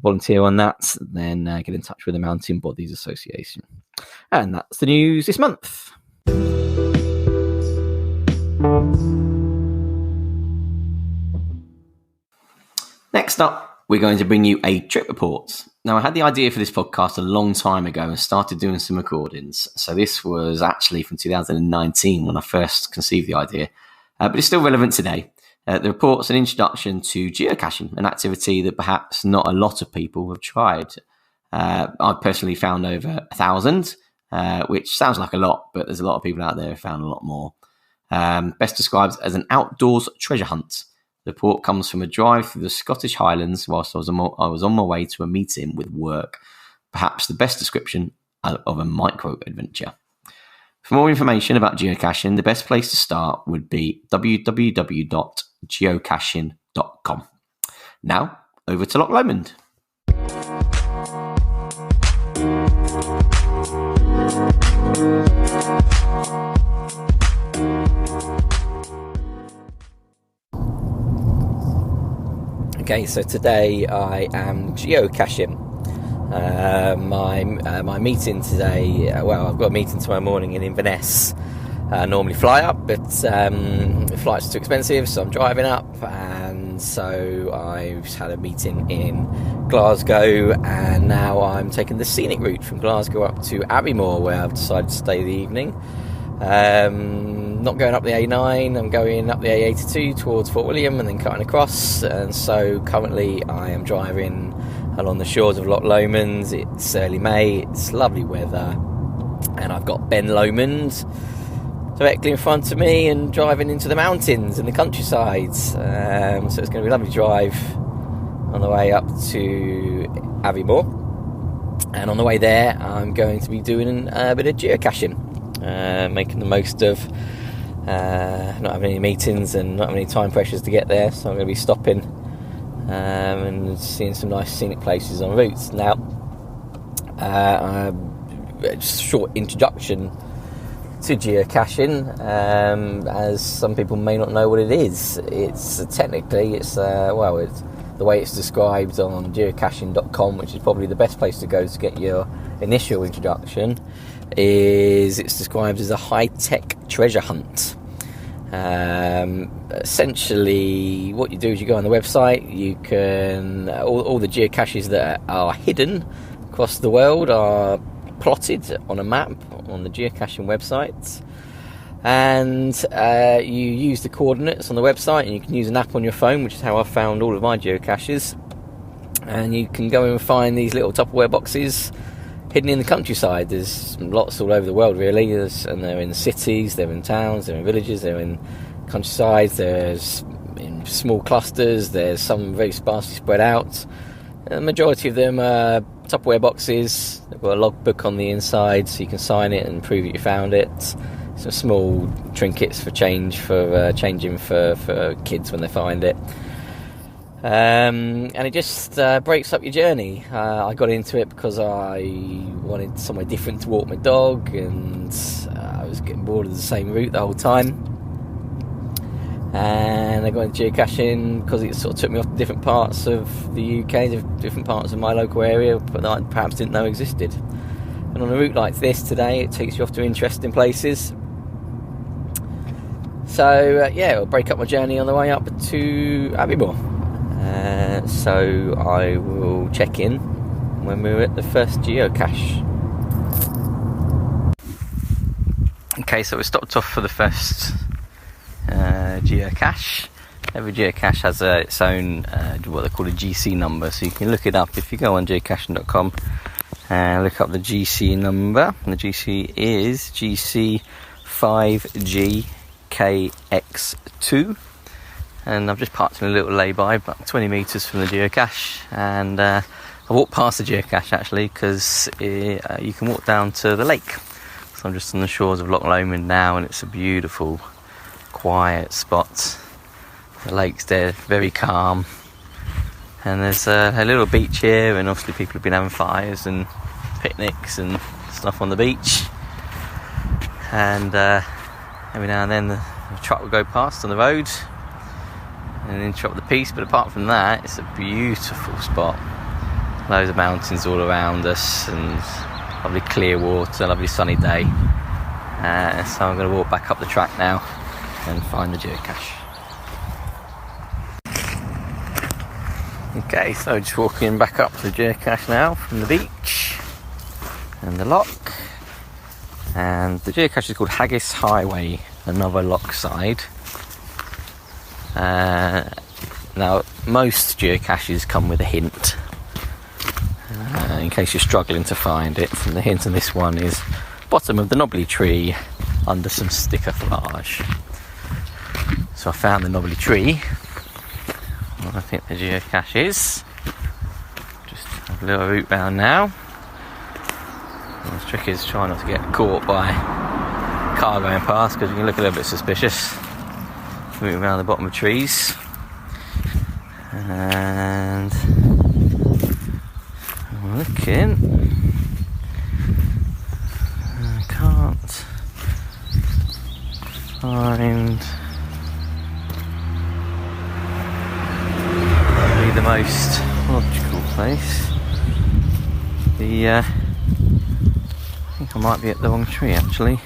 volunteer on that, then get in touch with the Mountain Bodies Association. And that's the news this month. Next up, we're going to bring you a trip report. Now, I had the idea for this podcast a long time ago and started doing some recordings. So this was actually from 2019 when I first conceived the idea, but it's still relevant today. The report's an introduction to geocaching, an activity that perhaps not a lot of people have tried. I've personally found over 1,000, which sounds like a lot, but there's a lot of people out there who found a lot more. Best described as an outdoors treasure hunt. The report comes from a drive through the Scottish Highlands whilst I was on my way to a meeting with work. Perhaps the best description of a micro-adventure. For more information about geocaching, the best place to start would be www.geocaching.com. Now, over to Loch Lomond. Okay, so today I am geocaching. My meeting today, I've got a meeting tomorrow morning in Inverness. I normally fly up, but the flight's too expensive, so I'm driving up. And so I've had a meeting in Glasgow, and now I'm taking the scenic route from Glasgow up to Abbeymoor, where I've decided to stay the evening. Not going up the A9, I'm going up the A82 towards Fort William and then cutting across. And so currently I am driving along the shores of Loch Lomond. It's early May, it's lovely weather, and I've got Ben Lomond directly in front of me and driving into the mountains and the countryside. So it's going to be a lovely drive on the way up to Abbeymoor. And on the way there I'm going to be doing a bit of geocaching, making the most of not having any meetings and not having any time pressures to get there. So I'm going to be stopping and seeing some nice scenic places en route. Now, just a short introduction to geocaching, as some people may not know what it is. It's the way it's described on geocaching.com, which is probably the best place to go to get your initial introduction. It's described as a high-tech treasure hunt. Essentially, what you do is you go on the website. You can all the geocaches that are hidden across the world are plotted on a map on the geocaching website, and you use the coordinates on the website, and you can use an app on your phone, which is how I found all of my geocaches. And you can go and find these little Tupperware boxes hidden in the countryside. There's lots all over the world, really, and they're in cities, they're in towns, they're in villages, they're in countryside, there's in small clusters, there's some very sparsely spread out. The majority of them are Tupperware boxes. They've got a logbook on the inside, so you can sign it and prove that you found it. Some small trinkets for changing for kids when they find it. And it just breaks up your journey. I got into it because I wanted somewhere different to walk my dog, and I was getting bored of the same route the whole time. And I got into geocaching because it sort of took me off to different parts of the UK, different parts of my local area, but that I perhaps didn't know existed. And on a route like this today, it takes you off to interesting places. So it'll break up my journey on the way up to Abbeymoor. So I will check in when we're at the first geocache. Okay, so we stopped off for the first geocache. Every geocache has its own what they call a GC number, so you can look it up if you go on geocaching.com and look up the GC number. And the GC is GC5GKX2. And I've just parked in a little lay-by about 20 metres from the geocache, and I walked past the geocache actually because you can walk down to the lake. So I'm just on the shores of Loch Lomond now, and it's a beautiful, quiet spot. The lake's there, very calm, and there's a little beach here, and obviously people have been having fires and picnics and stuff on the beach. And every now and then the truck will go past on the road and interrupt the peace, but apart from that, it's a beautiful spot. Loads of mountains all around us, and lovely clear water, lovely sunny day. So I'm going to walk back up the track now and find the geocache. Okay, so just walking back up to the geocache now from the beach and the loch. And the geocache is called Haggis Highway, another loch side. Now, most geocaches come with a hint in case you're struggling to find it. And the hint on this one is bottom of the knobbly tree under some sticker foliage. So I found the knobbly tree. Well, I think the geocache is. Just have a little route round now. And the trick is trying not to get caught by a car going past, because you can look a little bit suspicious. Moving around the bottom of trees, and I'm looking. I can't find most logical place. I think I might be at the wrong tree actually.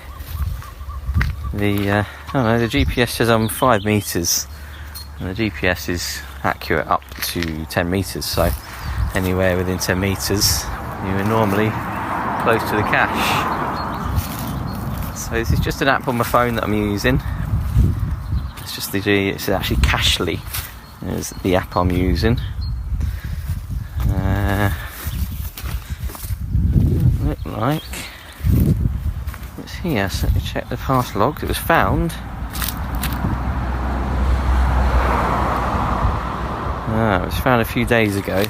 The GPS says I'm 5 metres, and the GPS is accurate up to 10 metres, so anywhere within 10 metres you are normally close to the cache. So this is just an app on my phone that I'm using. It's actually Cachely is the app I'm using. Look like it's here, so let me check the past log. It was found. It was found a few days ago.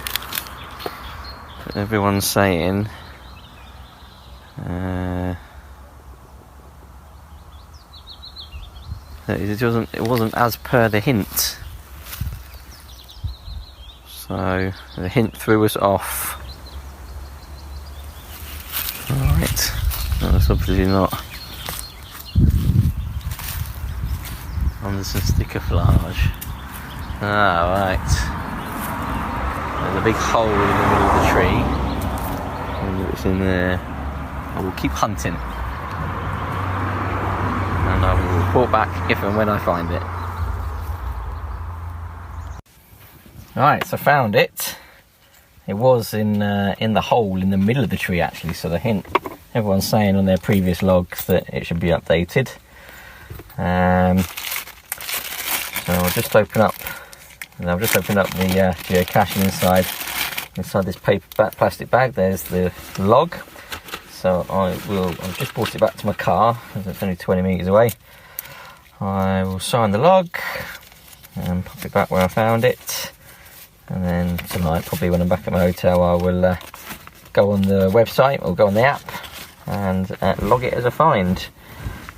But everyone's saying that it wasn't as per the hint. So the hint threw us off. Alright. That's obviously not. Under some sticker flage. Right. There's a big hole in the middle of the tree. And it's in there. I will keep hunting. And I will report back if and when I find it. Right, so I found it. It was in the hole in the middle of the tree actually, so the hint, everyone's saying on their previous logs that it should be updated. So I'll just open up the geocaching inside this paper plastic bag. There's the log. So I've just brought it back to my car, as it's only 20 metres away. I will sign the log and pop it back where I found it. And then tonight, probably when I'm back at my hotel, I will go on the website or go on the app and log it as a find.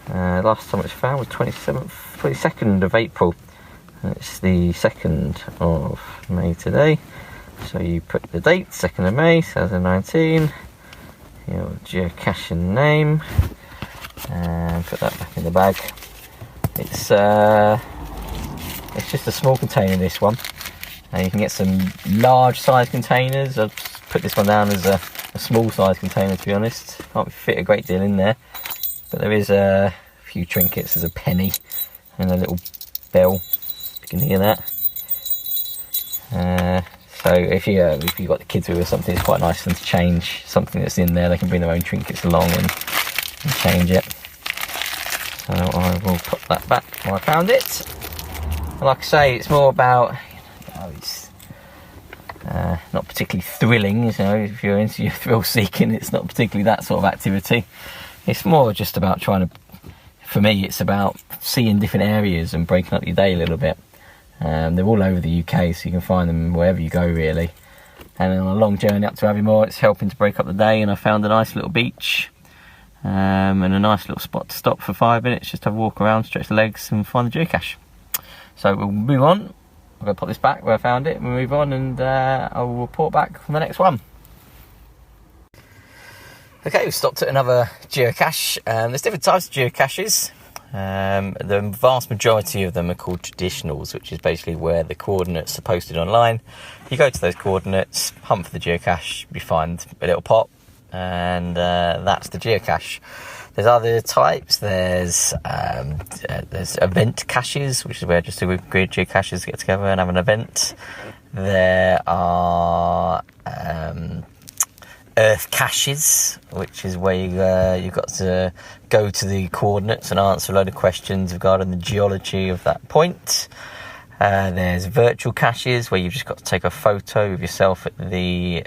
Last time it was found was 22nd of April. It's the 2nd of May today. So you put the date, 2nd of May, 2019. Your geocaching name, and put that back in the bag. It's just a small container, this one. You can get some large size containers. I've put this one down as a small size container, to be honest. Can't fit a great deal in there, but there is a few trinkets. There's a penny and a little bell. You can hear that. So if you've got the kids with or something, it's quite nice for them to change something that's in there. They can bring their own trinkets along and change it. So I will put that back where I found it. And like I say, it's more about, it's not particularly thrilling. If you're into your thrill seeking, it's not particularly that sort of activity. It's more just about for me, it's about seeing different areas and breaking up your day a little bit. They're all over the UK, so you can find them wherever you go, really. And on a long journey up to Aviemore, it's helping to break up the day. And I found a nice little beach and a nice little spot to stop for 5 minutes, just have a walk around, stretch the legs, and find the geocache. So we'll move on. I'm going to put this back where I found it. We'll move on, and I will report back on the next one. Okay, we've stopped at another geocache. There's different types of geocaches. The vast majority of them are called traditionals, which is basically where the coordinates are posted online. You go to those coordinates, hunt for the geocache, you find a little pot, and that's the geocache. There's other types. There's event caches, which is where just a group of geocaches get together and have an event. There are earth caches, which is where you've got to go to the coordinates and answer a load of questions regarding the geology of that point. There's virtual caches, where you've just got to take a photo of yourself at the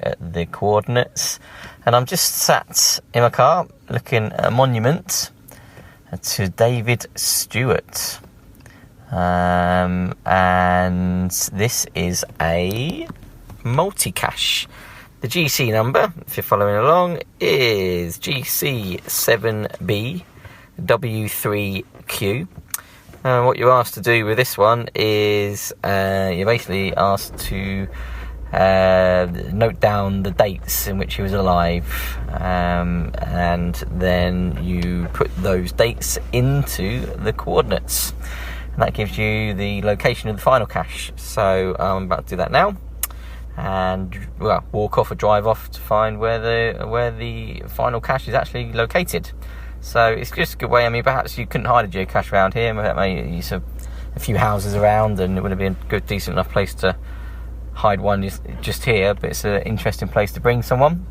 coordinates. And I'm just sat in my car looking at a monument to David Stewart. And this is a multi-cache. The GC number, if you're following along, is GC7BW3Q. What you're asked to do with this one is you're basically asked to note down the dates in which he was alive, and then you put those dates into the coordinates, and that gives you the location of the final cache. So I'm about to do that now. and walk off or drive off to find where the final cache is actually located. So it's just a good way. I mean, perhaps you couldn't hide a geocache around here. Maybe it's a few houses around, and it would have been a good, decent enough place to hide one just here. But it's an interesting place to bring someone.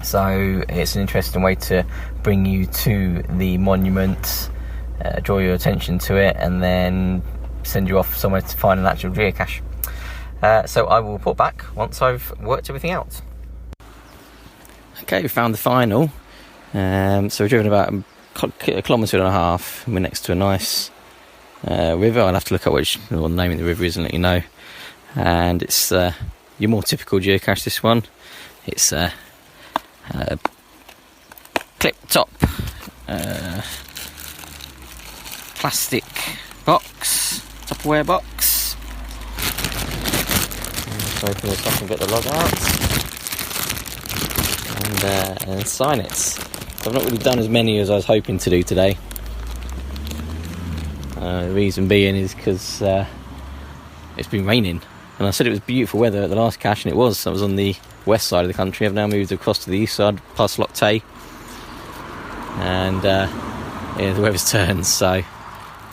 So it's an interesting way to bring you to the monument, draw your attention to it, and then send you off somewhere to find an actual geocache. So I will report back once I've worked everything out. Okay, we found the final. So we've driven about a kilometre and a half. We're next to a nice river. I'll have to look at what the name of the river is and let you know. And it's your more typical geocache, this one. It's clip top plastic box, Tupperware box. Let's open this up and get the log out and sign it. So I've not really done as many as I was hoping to do today. The reason being is because it's been raining, and I said it was beautiful weather at the last cache, and it was. I was on the west side of the country. I've now moved across to the east side, past Loch Tay, and the weather's turned, so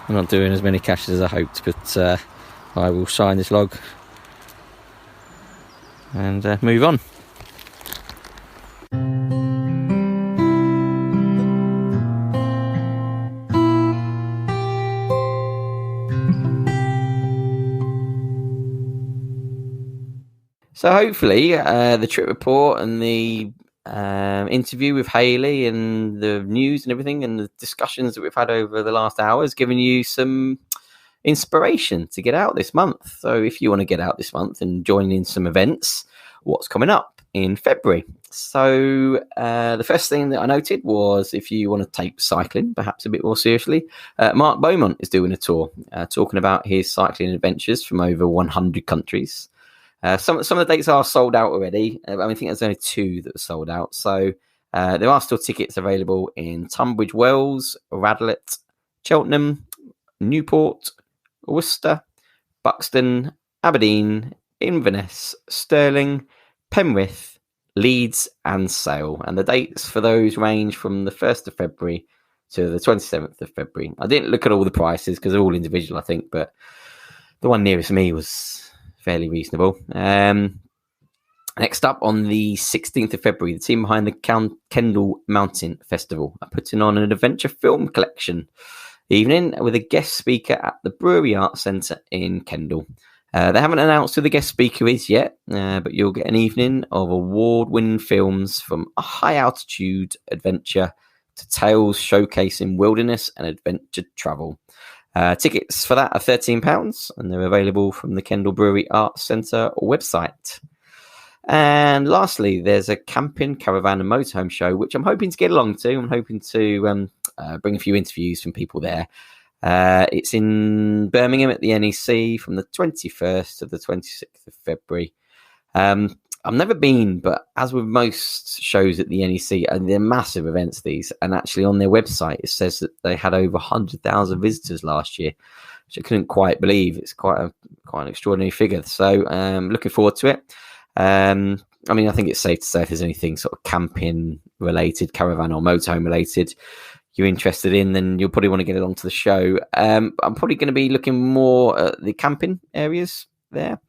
I'm not doing as many caches as I hoped, but I will sign this log and move on. So hopefully the trip report and the interview with Hayley and the news and everything and the discussions that we've had over the last hour has given you some inspiration to get out this month. So if you want to get out this month and join in some events, what's coming up in February? So the first thing that I noted was, if you want to take cycling perhaps a bit more seriously, Mark Beaumont is doing a tour talking about his cycling adventures from over 100 countries. Some of the dates are sold out already. I think there's only 2 that are sold out. So there are still tickets available in Tunbridge Wells, Radlett, Cheltenham, Newport, Worcester, Buxton, Aberdeen, Inverness, Stirling, Penrith, Leeds and Sale. And the dates for those range from the 1st of February to the 27th of February. I didn't look at all the prices because they're all individual, I think, but the one nearest me was fairly reasonable. Next up, on the 16th of February, the team behind the Kendal Mountain Festival are putting on an adventure film collection evening with a guest speaker at the Brewery Arts Centre in Kendal. They haven't announced who the guest speaker is yet, but you'll get an evening of award-winning films, from a high-altitude adventure to tales showcasing wilderness and adventure travel. Tickets for that are £13, and they're available from the Kendal Brewery Arts Centre website. And lastly, there's a camping, caravan and motorhome show, which I'm hoping to get along to. I'm hoping to bring a few interviews from people there. It's in Birmingham at the NEC from the 21st to the 26th of February. I've never been, but as with most shows at the NEC, and they're massive events, these, and actually on their website it says that they had over 100,000 visitors last year, which I couldn't quite believe. It's quite an extraordinary figure. So looking forward to it. I think it's safe to say if there's anything sort of camping related, caravan or motorhome related you're interested in, then you'll probably want to get along to the show. I'm probably going to be looking more at the camping areas there.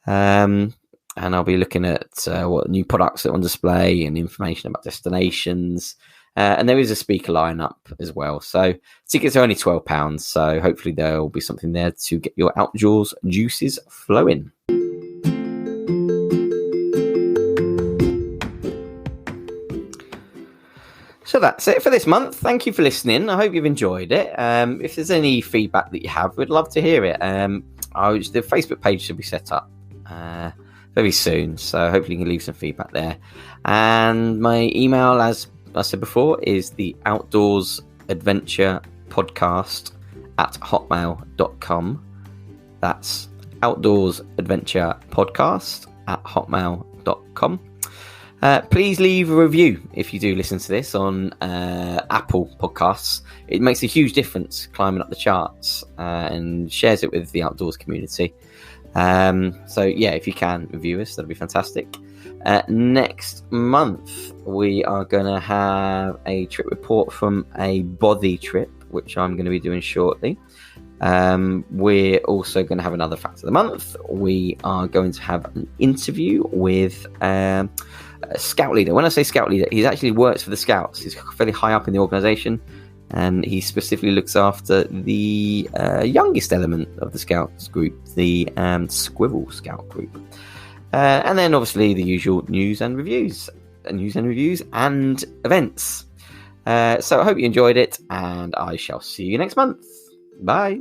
And I'll be looking at what new products are on display and information about destinations. And there is a speaker lineup as well. So tickets are only £12. So hopefully there will be something there to get your outdoors juices flowing. So that's it for this month. Thank you for listening. I hope you've enjoyed it. If there's any feedback that you have, we'd love to hear it. The Facebook page should be set up very soon, so hopefully you can leave some feedback there. And my email, as I said before, is the Outdoors Adventure Podcast @hotmail.com. That's Outdoors Adventure Podcast @hotmail.com. Please leave a review if you do listen to this on Apple Podcasts. It makes a huge difference climbing up the charts, and shares it with the outdoors community. So yeah, if you can review us, that'd be fantastic. Next month, we are going to have a trip report from a body trip, which I'm going to be doing shortly. We're also going to have another fact of the month. We are going to have an interview with a scout leader. When I say scout leader, he actually works for the Scouts. He's fairly high up in the organisation, and he specifically looks after the youngest element of the Scouts group, the Squirrel Scout group. And then obviously the usual news and reviews and events. So I hope you enjoyed it, and I shall see you next month. Bye.